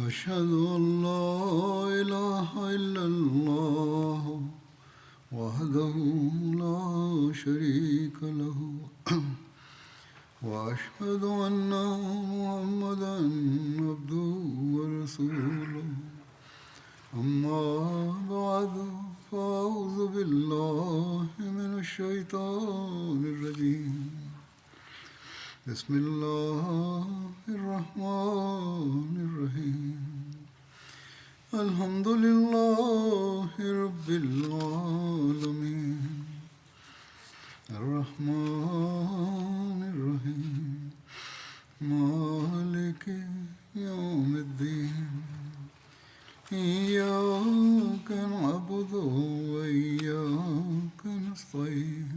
أشهد أن لا إله إلا الله وحده لا شريك له وأشهد أن محمدا عبده ورسوله أما بعد فأعوذ بالله من الشيطان الرجيم بسم الله الرحمن الرحيم الحمد لله رب العالمين الرحمن الرحيم مالك يوم الدين إياك نعبد وإياك نستعين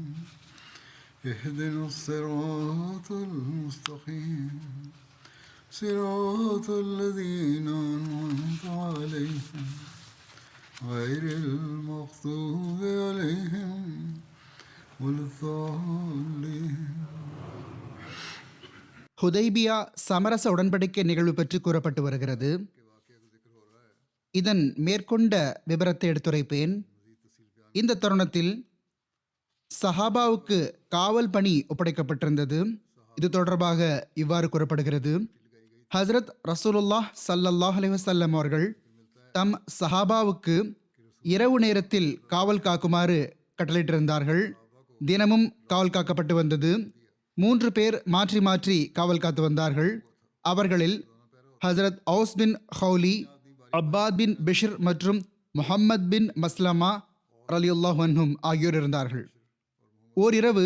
اهدنا الصراط المستقيم صراط الذين أنعمت عليهم غير المغضوب عليهم ولا الضالين. ஹுதைபியா சமரச உடன்படிக்கை நிகழ்வு பற்றி கூறப்பட்டு வருகிறது. இதன் மேற்கொண்ட விபரத்தை எடுத்துரைப்பேன். இந்த தருணத்தில் சஹாபாவுக்கு காவல் பணி ஒப்படைக்கப்பட்டிருந்தது. இது தொடர்பாக இவ்வாறு கூறப்படுகிறது. ஹஸ்ரத் ரசூலுல்லாஹ் ஸல்லல்லாஹு அலைஹி வஸல்லம் அவர்கள் தம் சஹாபாவுக்கு இரவு நேரத்தில் காவல் காக்குமாறு கட்டளையிட்டிருந்தார்கள். தினமும் காவல் காக்கப்பட்டு வந்தது. 3 பேர் மாற்றி மாற்றி காவல் காத்து வந்தார்கள். அவர்களில் ஹஸ்ரத் ஔஸ் பின் ஹவுலி, அப்பாத் பின் பிஷ்ர் மற்றும் முஹம்மத் பின் மஸ்லமா ரலியல்லாஹு அன்ஹும் ஆகியோர் இருந்தார்கள். ஓரிரவு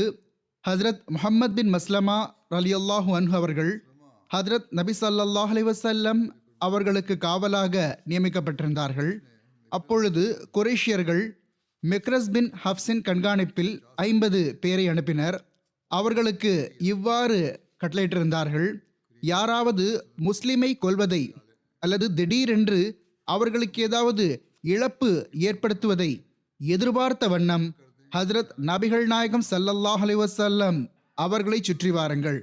ஹஸ்ரத் முஹம்மத் பின் மஸ்லமா ரலியல்லாஹு அன்ஹு அவர்கள் ஹஸ்ரத் நபி ஸல்லல்லாஹு அலைஹி வஸல்லம் அவர்களுக்கு காவலாக நியமிக்கப்பட்டிருந்தார்கள். அப்பொழுது குறைஷியர்கள் மிக்ரஸ் பின் ஹப்ஸின் கண்காணிப்பில் 50 பேரை அனுப்பினர். அவர்களுக்கு இவ்வாறு கட்டளையிட்டிருந்தார்கள்: யாராவது முஸ்லிமை கொல்வதை அல்லது திடீரென்று அவர்களுக்கு ஏதாவது இழப்பு ஏற்படுத்துவதை எதிர்பார்த்த வண்ணம் ஹஜ்ரத் நபிகள் நாயகம் ஸல்லல்லாஹு அலைஹி வஸல்லம் அவர்களை சுற்றி வாருங்கள்.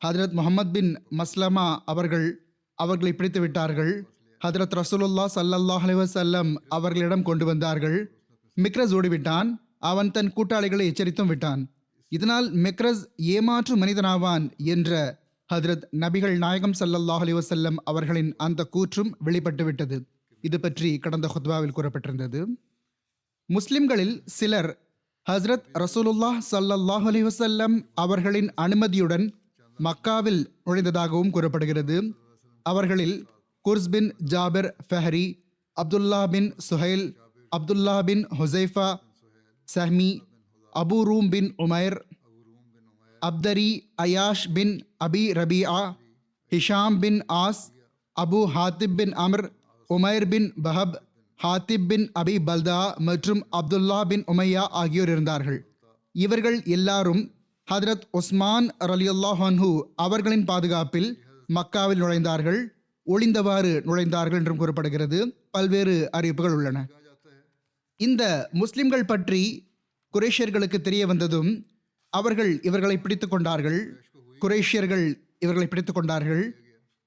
ஹஜ்ரத் முஹம்மத் பின் மஸ்லமா அவர்களை பிடித்து விட்டார்கள். ஹஜ்ரத் ரசூலுல்லாஹ் ஸல்லல்லாஹு அலைஹி வஸல்லம் அவர்களிடம் கொண்டு வந்தார்கள். மிக்ரஸ் ஓடிவிட்டான். அவன் தன் கூட்டாளிகளை எச்சரித்தும் விட்டான். இதனால் மிக்ரஸ் ஏமாற்று மனிதனாவான் என்ற ஹஜ்ரத் நபிகள் நாயகம் ஸல்லல்லாஹு அலைஹி வஸல்லம் அவர்களின் அந்த கூற்றும் வெளிப்பட்டு விட்டது. இது பற்றி கடந்த ஹுத்பாவில் கூறப்பட்டிருந்தது. முஸ்லிம்களில் சிலர் ஹஜ்ரத் ரசூலுல்லாஹ் ஸல்லல்லாஹு அலைஹி வஸல்லம் அவர்களின் அனுமதியுடன் மக்காவில் நுழைந்ததாகவும் கூறப்படுகிறது. அவர்களில் குர்ஸ் பின் ஜாபிர் ஃபஹரி, அப்துல்லா பின் சுஹைல், அப்துல்லா பின் ஹுசைஃபா சஹ்மி, அபு ரூம் பின் உமைர், அப்தரி, அயாஷ் பின் அபி ரபிஆ, ஹிஷாம் பின் ஆஸ், அபு ஹாத்திப் பின் அம்ர், உமைர் பின் பஹப், ஹாத்திப் பின் அபி பல்தா மற்றும் அப்துல்லா பின் உமையா ஆகியோர் இருந்தார்கள். இவர்கள் எல்லாரும் ஹதரத் உஸ்மான் ரலியல்லாஹு அன்ஹு அவர்களின் பாதுகாப்பில் மக்காவில் நுழைந்தார்கள். ஒளிந்தவாறு நுழைந்தார்கள் என்றும் கூறப்படுகிறது. பல்வேறு அறிவிப்புகள் உள்ளன. இந்த முஸ்லிம்கள் பற்றி குறைஷியர்களுக்கு தெரிய வந்ததும் அவர்கள் இவர்களை பிடித்து கொண்டார்கள்.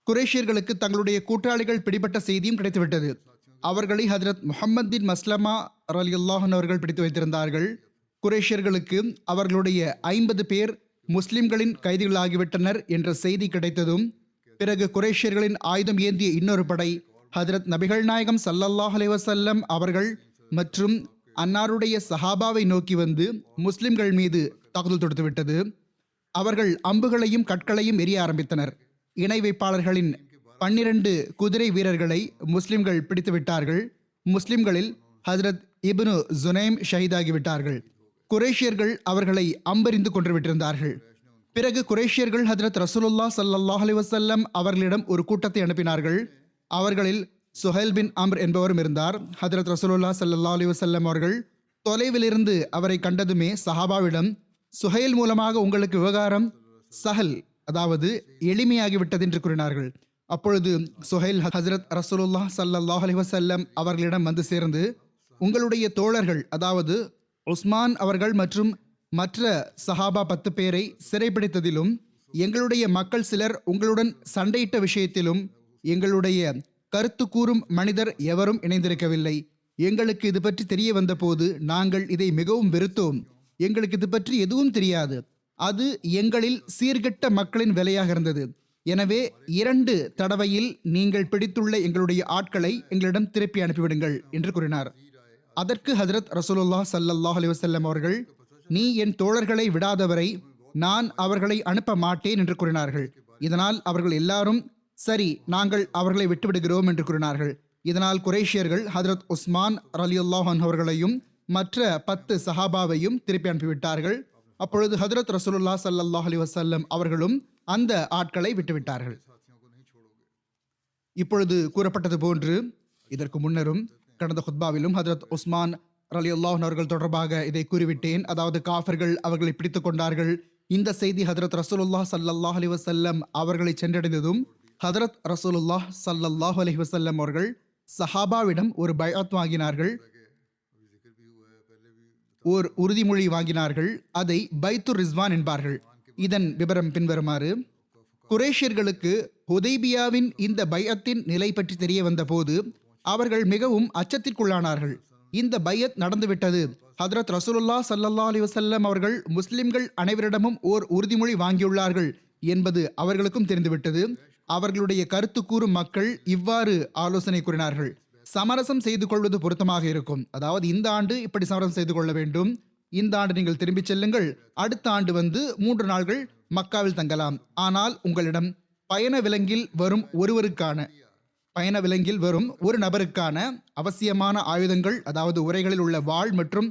குறைஷியர்களுக்கு தங்களுடைய கூட்டாளிகள் பிடிபட்ட செய்தியும் கிடைத்துவிட்டது. அவர்களை ஹஜ்ரத் முஹம்மத் பின் மஸ்லமா ரலியல்லாஹு அன்ஹு அவர்கள் பிடித்து வைத்திருந்தார்கள். குறைஷியர்களுக்கு அவர்களுடைய 50 பேர் முஸ்லிம்களின் கைதிகளாகிவிட்டனர் என்ற செய்தி கிடைத்ததும் பிறகு குறைஷியர்களின் ஆயுதம் ஏந்திய இன்னொரு படை ஹஜ்ரத் நபிகள் நாயகம் ஸல்லல்லாஹு அலைஹி வஸல்லம் அவர்கள் மற்றும் அன்னாருடைய சஹாபாவை நோக்கி வந்து முஸ்லிம்கள் மீது தாக்குதல் தொடுத்துவிட்டது. அவர்கள் அம்புகளையும் கற்களையும் எரிய ஆரம்பித்தனர். இணை வைப்பாளர்களின் 12 குதிரை வீரர்களை முஸ்லிம்கள் பிடித்து விட்டார்கள். முஸ்லிம்களில் ஹஜ்ரத் இப்னு ஜுனைம் ஷஹீதாகிவிட்டார்கள். குறைஷியர்கள் அவர்களை அம்பெறிந்து கொன்றுவிட்டிருந்தார்கள். பிறகு குறைஷியர்கள் ஹஜ்ரத் ரசூலுல்லாஹ் ஸல்லல்லாஹு அலைஹி வஸல்லம் அவர்களிடம் ஒரு கூட்டத்தை அனுப்பினார்கள். அவர்களில் சுஹைல் பின் அம்ர் என்பவரும் இருந்தார். ஹஜ்ரத் ரசூலுல்லாஹ் ஸல்லல்லாஹு அலைஹி வஸல்லம் அவர்கள் தொலைவிலிருந்து அவரை கண்டதுமே சஹாபாவிடம், சுஹைல் மூலமாக உங்களுக்கு விவகாரம் சஹல், அதாவது எளிமையாகிவிட்டது என்று கூறினார்கள். அப்பொழுது சுஹைல் ஹஜ்ரத் ரசூலுல்லாஹ் ஸல்லல்லாஹு அலைஹி வஸல்லம் அவர்களிடம் வந்து சேர்ந்து, உங்களுடைய தோழர்கள், அதாவது உஸ்மான் அவர்கள் மற்றும் மற்ற சஹாபா 10 பேரை சிறைப்பிடித்ததிலும் எங்களுடைய மக்கள் சிலர் உங்களுடன் சண்டையிட்ட விஷயத்திலும் எங்களுடைய கருத்து கூறும் மனிதர் எவரும் இணைந்திருக்கவில்லை. எங்களுக்கு இது பற்றி தெரிய வந்தபோது நாங்கள் இதை மிகவும் வெறுத்தோம். எங்களுக்கு இது பற்றி எதுவும் தெரியாது. அது எங்களில் சீர்கெட்ட மக்களின் வேலையாக இருந்தது. எனவே 2 தடவையில் நீங்கள் பிடித்துள்ள எங்களுடைய ஆட்களை எங்களிடம் திருப்பி அனுப்பிவிடுங்கள் என்று கூறினார். அதற்கு ஹஜ்ரத் ரசூலுல்லாஹ் ஸல்லல்லாஹு அலைஹி வஸல்லம் அவர்கள், நீ என் தோழர்களை விடாதவரை நான் அவர்களை அனுப்ப மாட்டேன் என்று கூறினார்கள். இதனால் அவர்கள் எல்லாரும் சரி, நாங்கள் அவர்களை விட்டுவிடுகிறோம் என்று கூறினார்கள். இதனால் குறைஷியர்கள் ஹஜ்ரத் உஸ்மான் ரலியல்லாஹு அன்ஹு அவர்களையும் மற்ற 10 சஹாபாவையும் திருப்பி அனுப்பிவிட்டார்கள். அப்பொழுது ஹஜ்ரத் ரசூலுல்லாஹ் ஸல்லல்லாஹு அலைஹி வஸல்லம் அவர்களும் அந்த ஆட்களை விட்டுவிட்டார்கள். இப்பொழுது கூறப்பட்டது போன்று இதற்கு முன்னரும் கடந்த குத்பாவிலும் ஹஜ்ரத் உஸ்மான் ரலியல்லாஹு அன்ஹு அவர்கள் தொடர்பாக இதை கூறிவிட்டேன். அதாவது காஃபிர்கள் அவர்களை பிடித்துக் கொண்டார்கள். இந்த செய்தி ஹஜ்ரத் ரசூலுல்லாஹ் ஸல்லல்லாஹு அலைஹி வஸல்லம் அவர்களை சென்றடைந்ததும் ஹஜ்ரத் ரசூலுல்லாஹ் ஸல்லல்லாஹு அலைஹி வஸல்லம் அவர்கள் சஹாபாவிடம் ஒரு பைஅத் வாங்கினார்கள், ஓர் உறுதிமொழி வாங்கினார்கள். அதை பைத்துர் ரிஸ்வான் என்பார்கள். இதன் விபரம் பின்வருமாறு: குரேஷியர்களுக்கு ஹுதைபியாவின் இந்த பைஅத்தின் நிலை பற்றி தெரிய வந்தபோது அவர்கள் மிகவும் அச்சத்திற்குள்ளானார்கள். இந்த பைஅத் நடந்துவிட்டது. ஹஜ்ரத் ரசூலுல்லாஹ் ஸல்லல்லாஹு அலைஹி வஸல்லம் அவர்கள் முஸ்லிம்கள் அனைவரிடமும் ஓர் உறுதிமொழி வாங்கியுள்ளார்கள் என்பது அவர்களுக்கும் தெரிந்துவிட்டது. அவர்களுடைய கருத்து கூறும் மக்கள் இவ்வாறு ஆலோசனை கூறினார்கள்: சமரசம் செய்து கொள்வது பொருத்தமாக இருக்கும். அதாவது இந்த ஆண்டு இப்படி சமரசம் செய்து கொள்ள வேண்டும். இந்த ஆண்டு நீங்கள் திரும்பிச் செல்லுங்கள். அடுத்த ஆண்டு வந்து 3 நாள்கள் மக்காவில் தங்கலாம். ஆனால் உங்களிடம் பயண விலங்கில் வரும் ஒரு நபருக்கான அவசியமான ஆயுதங்கள், அதாவது உரைகளில் உள்ள வாள் மற்றும்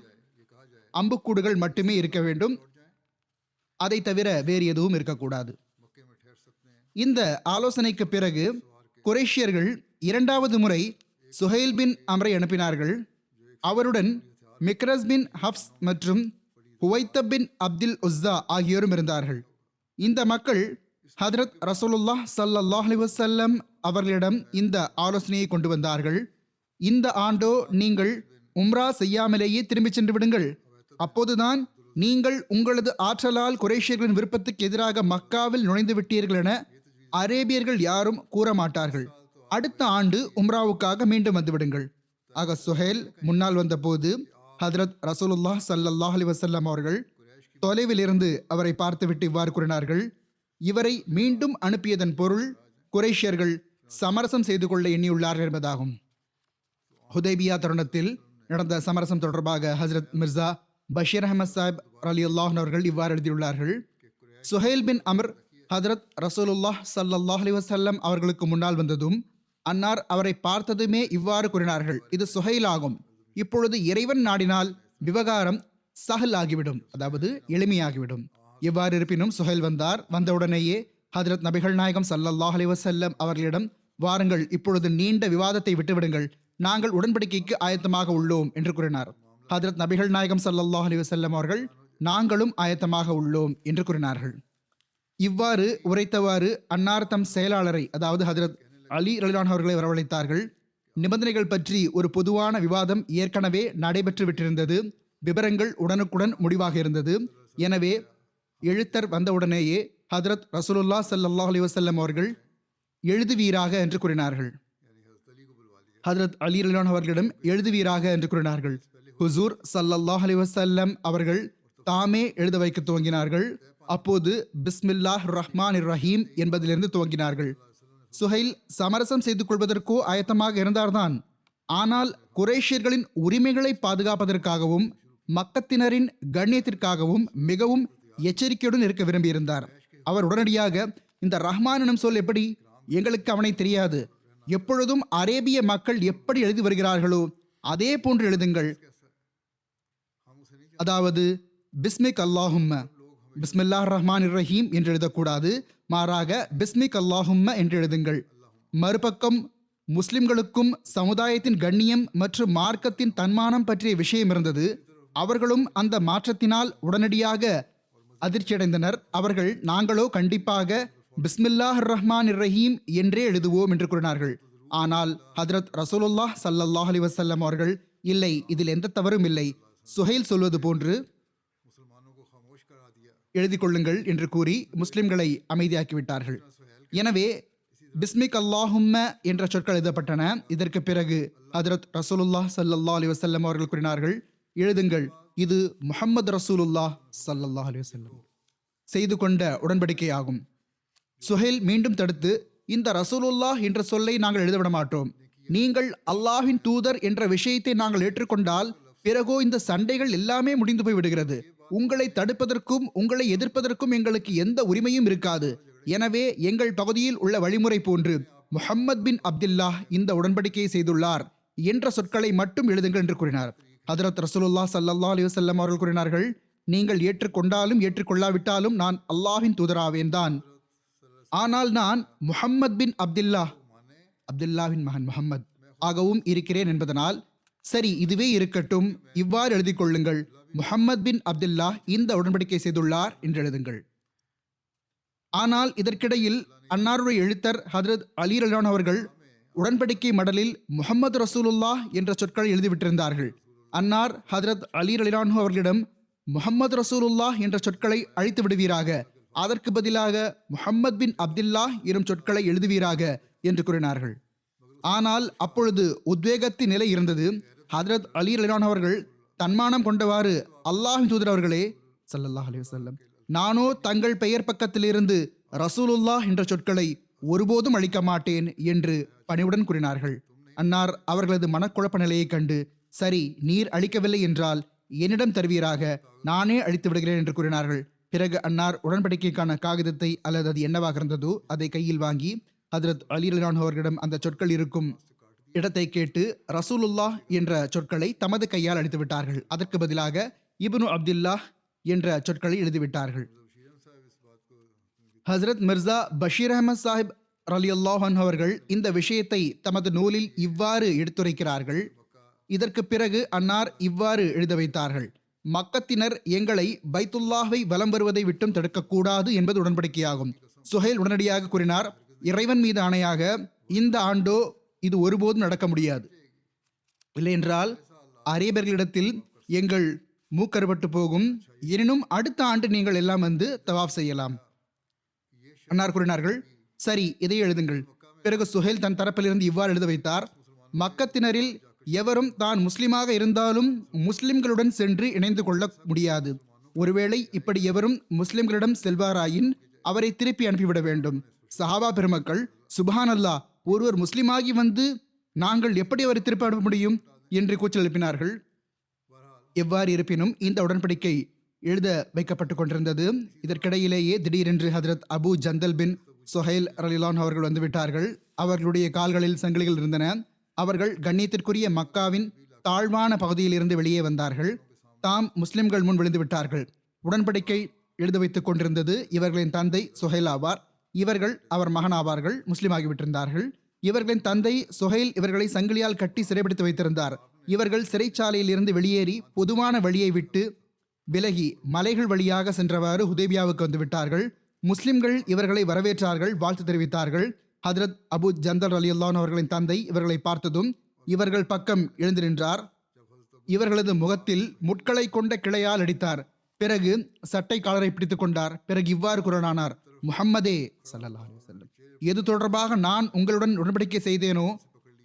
அம்புக்கூடுகள் மட்டுமே இருக்க வேண்டும். அதை தவிர வேறு எதுவும் இருக்கக்கூடாது. இந்த ஆலோசனைக்கு பிறகு குறைஷியர்கள் 2வது முறை சுஹைல் பின் அம்ரை அனுப்பினார்கள். அவருடன் மிக்ரஸ் பின் ஹப்ஸ் மற்றும் ஹுவைத்தப் பின் அப்துல் உஸ்ஸா ஆகியோரும் இருந்தார்கள். இந்த மக்கள் ஹஜ்ரத் ரசூலுல்லாஹ் ஸல்லல்லாஹு அலைஹி வஸல்லம் அவர்களிடம் இந்த ஆலோசனையை கொண்டு வந்தார்கள்: இந்த ஆண்டோ நீங்கள் உம்ரா செய்யாமலேயே திரும்பி சென்று விடுங்கள். அப்போதுதான் நீங்கள் உங்களது ஆற்றலால் குறைஷியர்களின் விருப்பத்துக்கு எதிராக மக்காவில் நுழைந்து விட்டீர்கள் என அரேபியர்கள் யாரும் கூற மாட்டார்கள். அடுத்த ஆண்டு உம்ராவுக்காக மீண்டும் வந்துவிடுங்கள். ஆக சுஹேல் முன்னால் வந்தபோது ஹஜ்ரத் ரசூலுல்லாஹ் ஸல்லல்லாஹு அலைஹி வஸல்லம் அவர்கள் தொலைவில் இருந்து அவரை பார்த்துவிட்டு இவ்வாறு கூறினார்கள்: இவரை மீண்டும் அனுப்பியதன் பொருள் குறைஷியர்கள் சமரசம் செய்து கொள்ள எண்ணியுள்ளார்கள் என்பதாகும். ஹுதைபியா தருணத்தில் நடந்த சமரசம் தொடர்பாக ஹஜ்ரத் மிர்சா பஷீர் அஹமத் சாஹிப் ரலியல்லாஹு அன்ஹு அவர்கள் இவ்வாறு எழுதியுள்ளார்கள்: சுஹைல் பின் அம்ர் ஹஜ்ரத் ரசூலுல்லாஹ் ஸல்லல்லாஹு அலைஹி வஸல்லம் அவர்களுக்கு முன்னால் வந்ததும் அன்னார் அவரை பார்த்ததுமே இவ்வாறு கூறினார்கள்: இது சுஹைல் ஆகும். இப்பொழுது இறைவன் நாடினால் விவகாரம் சஹல் ஆகிவிடும், அதாவது எளிமையாகிவிடும். எவ்வாறு இருப்பினும் சுஹைல் வந்தார். வந்தவுடனேயே ஹஜ்ரத் நபிகள் நாயகம் ஸல்லல்லாஹு அலைஹி வஸல்லம் அவர்களிடம், வாருங்கள், இப்பொழுது நீண்ட விவாதத்தை விட்டுவிடுங்கள், நாங்கள் உடன்படிக்கைக்கு ஆயத்தமாக உள்ளோம் என்று கூறினார். ஹஜ்ரத் நபிகள் நாயகம் ஸல்லல்லாஹு அலைஹி வஸல்லம் அவர்கள், நாங்களும் ஆயத்தமாக உள்ளோம் என்று கூறினார்கள். இவ்வாறு உரைத்தவாறு அன்னார் தம் செயலாளரை, அதாவது ஹஜ்ரத் அலி ரலியல்லாஹு அன்ஹு அவர்களை வரவழைத்தார்கள். நிபந்தனைகள் பற்றி ஒரு பொதுவான விவாதம் ஏற்கனவே நடைபெற்று விட்டிருந்தது. விபரங்கள் உடனுக்குடன் முடிவாக இருந்தது. எனவே எழுத்தர் வந்தவுடனேயே ஹஜ்ரத் ரசூலுல்லாஹ் ஸல்லல்லாஹு அலைஹி வஸல்லம் அவர்கள் எழுதுவீராக என்று கூறினார்கள். ஹஜ்ரத் அலி ரலியல்லாஹு அன்ஹு அவர்களிடம் எழுதுவீராக என்று கூறினார்கள். ஹுசூர் ஸல்லல்லாஹு அலைஹி வஸல்லம் அவர்கள் தாமே எழுத வைக்க துவங்கினார்கள். அப்போது பிஸ்மில்லாஹ் ரஹ்மானிர் ரஹீம் என்பதிலிருந்து துவங்கினார்கள். சுஹைல் சமரசம் செய்து கொள்வதற்கோ ஆயத்தமாக இருந்தார்தான். ஆனால் குறைஷியர்களின் உரிமைகளை பாதுகாப்பதற்காகவும் மக்கத்தினரின் கண்ணியத்திற்காகவும் மிகவும் எச்சரிக்கையுடன் இருக்க விரும்பியிருந்தார். அவர் உடனடியாக, இந்த ரஹ்மான் எனும் சொல் எப்படி? எங்களுக்கு அவனை தெரியாது. எப்பொழுதும் அரேபிய மக்கள் எப்படி எழுதி வருகிறார்களோ அதே போன்று எழுதுங்கள். அதாவது பிஸ்மிக் அல்லாஹும்ம, பிஸ்மில்லாஹ் ரஹ்மான் ரஹீம் என்று எழுதக்கூடாது. மாறாக பிஸ்மிக் அல்லாஹும்ம என்று எழுதுங்கள். மறுபக்கம் முஸ்லிம்களுக்கும் சமுதாயத்தின் கண்ணியம் மற்றும் மார்க்கத்தின் தன்மானம் பற்றிய விஷயம் இருந்தது. அவர்களும் அந்த மாற்றத்தினால் உடனடியாக அதிர்ச்சியடைந்தனர். அவர்கள், நாங்களோ கண்டிப்பாக பிஸ்மில்லாஹ் ரஹ்மான் ரஹீம் என்றே எழுதுவோம் என்று கூறினார்கள். ஆனால் ஹஜ்ரத் ரசூலுல்லாஹ் ஸல்லல்லாஹு அலைஹி வஸல்லம் அவர்கள், இல்லை, இதில் எந்த தவறும் இல்லை, சுஹைல் சொல்வது போன்று எழுதி கொள்ளுங்கள் என்று கூறி முஸ்லிம்களை அமைதியாக்கிவிட்டார்கள். எனவே பிஸ்மிக் அல்லாஹும்ம என்ற சொற்கள் எழுதப்பட்டன. இதற்கு பிறகு ஹஜ்ரத் ரசூலுல்லாஹ் ஸல்லல்லாஹு அலைஹி வஸல்லம் அவர்கள் கூறினார்கள், எழுதுங்கள், இது முஹம்மது ரசூலுல்லாஹ் ஸல்லல்லாஹு அலைஹி வஸல்லம் செய்து கொண்ட உடன்படிக்கையாகும். சுஹைல் மீண்டும் தடுத்து, இந்த ரசூலுல்லாஹ் என்ற சொல்லை நாங்கள் எழுதவிட மாட்டோம். நீங்கள் அல்லாஹ்வின் தூதர் என்ற விஷயத்தை நாங்கள் ஏற்றுக்கொண்டால் பிறகோ இந்த சண்டைகள் எல்லாமே முடிந்து போய் விடுகிறது. உங்களை தடுப்பதற்கும் உங்களை எதிர்ப்பதற்கும் எங்களுக்கு எந்த உரிமையும் இருக்காது. எனவே எங்கள் பகுதியில் உள்ள வழிமுறை போன்று முஹம்மத் பின் அப்துல்லாஹ் இந்த உடன்படிக்கையை செய்துள்ளார் என்ற சொற்களை மட்டும் எழுதுங்கள் என்று கூறினார். ஹஜ்ரத் ரசூலுல்லாஹ் ஸல்லல்லாஹு அலைஹி வஸல்லம் அவர்கள் கூறினார்கள், நீங்கள் ஏற்றுக்கொண்டாலும் ஏற்றுக்கொள்ளாவிட்டாலும் நான் அல்லாஹ்வின் தூதராவேன் தான். ஆனால் நான் முஹம்மத் பின் அப்துல்லாவின் மகன் முஹம்மத் ஆகவும் இருக்கிறேன் என்பதனால், சரி இதுவே இருக்கட்டும், இவ்வாறு எழுதிக் கொள்ளுங்கள், முஹம்மத் பின் அப்துல்லாஹ் இந்த உடன்படிக்கை செய்துள்ளார் என்று எழுதுங்கள். ஆனால் இதற்கிடையில் அன்னாருடைய எழுத்தர் ஹஜ்ரத் அலி ரலியல்லாஹு அவர்கள் உடன்படிக்கை மடலில் முஹம்மது ரசூலுல்லாஹ் என்ற சொற்களை எழுதிவிட்டிருந்தார்கள். அன்னார் ஹஜ்ரத் அலி ரலியல்லாஹு அவர்களிடம் முஹம்மது ரசூலுல்லாஹ் என்ற சொற்களை அழித்து விடுவீராக, அதற்கு பதிலாக முஹம்மத் பின் அப்துல்லாஹ் எனும் சொற்களை எழுதுவீராக என்று கூறினார்கள். ஆனால் அப்பொழுது உத்வேகத்தின் நிலை இருந்தது. ஹஜ்ரத் அலி ரலியல்லாஹு அவர்கள் தன்மானம் கொண்டவாறு, அல்லாஹ்வின் தூதர் அவர்களே ஸல்லல்லாஹு அலைஹி வஸல்லம், நானோ தங்கள் பெயர் பக்கத்திலிருந்து ரசூலுல்லாஹ் என்ற சொற்களை ஒருபோதும் அழிக்க மாட்டேன் என்று பணிவுடன் கூறினார்கள். அன்னார் அவர்களது மனக்குழப்ப நிலையை கண்டு, சரி நீர் அழிக்கவில்லை என்றால் என்னிடம் தருவீராக, நானே அழித்து விடுகிறேன் என்று கூறினார்கள். பிறகு அன்னார் உடன்படிக்கைக்கான காகிதத்தை அல்லது அது என்னவாக இருந்ததோ அதை கையில் வாங்கி ஹஜ்ரத் அலி ரலியல்லாஹு அவர்களிடம் அந்த சொற்கள் இருக்கும் இடத்தை கேட்டு ரசூலுல்லாஹ் என்ற சொற்களை தமது கையால் அழித்து விட்டார்கள். அதற்கு பதிலாக இப்னு அப்துல்லாஹ் என்ற சொற்களை எழுதிவிட்டார்கள். ஹஜ்ரத் மிர்சா பஷீர் அஹமத் சாஹிப் ரலியல்லாஹு அன்ஹு அவர்கள் இந்த விஷயத்தை தமது நூலில் இவ்வாறு எடுத்துரைக்கிறார்கள். இதற்கு பிறகு அன்னார் இவ்வாறு எழுத வைத்தார்கள், மக்கத்தினர் எங்களை பைத்துல்லாஹை வலம் வருவதை விட்டும் தடுக்கக்கூடாது என்பது உடன்படிக்கையாகும். சுஹைல் உடனடியாக கூறினார், இறைவன் மீது ஆணையாக இந்த ஆண்டோ இது ஒருபோதும் நடக்க முடியாது. இல்லையென்றால் அரேபியர்களிடத்தில் எங்கள் மூக்கறுபட்டு போகும். எனினும் அடுத்த ஆண்டு நீங்கள் எல்லாம் வந்து தவாப் செய்யலாம். அன்னார் கூறினார்கள், சரி இதை எழுதுங்கள். பிறகு சுஹைல் தன் தரப்பிலிருந்து இவ்வாறு எழுத வைத்தார், மக்கத்தினரில் எவரும் தான் முஸ்லிமாக இருந்தாலும் முஸ்லிம்களுடன் சென்று இணைந்து கொள்ள முடியாது. ஒருவேளை இப்படி எவரும் முஸ்லிம்களிடம் செல்வாராயின் அவரை திருப்பி அனுப்பிவிட வேண்டும். சஹாபா பெருமக்கள், சுப்ஹான் அல்லாஹ், ஒருவர் முஸ்லிமாகி வந்து நாங்கள் எப்படி அவரை திருப்பி அனுப்ப முடியும் என்று கூச்சல் எழுப்பினார்கள். எவ்வாறு இருப்பினும் இந்த உடன்படிக்கை எழுத வைக்கப்பட்டு கொண்டிருந்தது. இதற்கிடையிலேயே திடீரென்று ஹஜ்ரத் அபு ஜந்தல் பின் சுஹைல் ரலியல்லாஹு அவர்கள் வந்துவிட்டார்கள். அவர்களுடைய கால்களில் சங்கிலிகள் இருந்தன. அவர்கள் கண்ணியத்திற்குரிய மக்காவின் தாழ்வான பகுதியில் இருந்து வெளியே வந்தார்கள். தாம் முஸ்லிம்கள் முன் விழுந்து விட்டார்கள். உடன்படிக்கை எழுத வைத்துக் கொண்டிருந்தது. இவர்களின் தந்தை சுஹைல் ஆவார். இவர்கள் அவர் மகனாவார்கள். முஸ்லிம் ஆகிவிட்டிருந்தார்கள். இவர்களின் தந்தை சுஹைல் இவர்களை சங்கிலியால் கட்டி சிறைபிடித்து வைத்திருந்தார். இவர்கள் சிறைச்சாலையில் இருந்து வெளியேறி பொதுவான வழியை விட்டு விலகி மலைகள் வழியாக சென்றவாறு ஹுதைபியாவுக்கு வந்து விட்டார்கள். முஸ்லிம்கள் இவர்களை வரவேற்றார்கள், வாழ்த்து தெரிவித்தார்கள். ஹஜ்ரத் அபு ஜந்தல் ரலியல்லாஹு அவர்களின் தந்தை இவர்களை பார்த்ததும் இவர்கள் பக்கம் எழுந்து நின்றார். இவர்களது முகத்தில் முட்களை கொண்ட கிளையால் அடித்தார். பிறகு சட்டை காலரை பிடித்துக் கொண்டார். பிறகு இவ்வாறு குரலானார், முஹம்மதே ஸல்லல்லாஹு அலைஹி வஸல்லம், எது தொடர்பாக நான் உங்களுடன் உடன்படிக்கை செய்தேனோ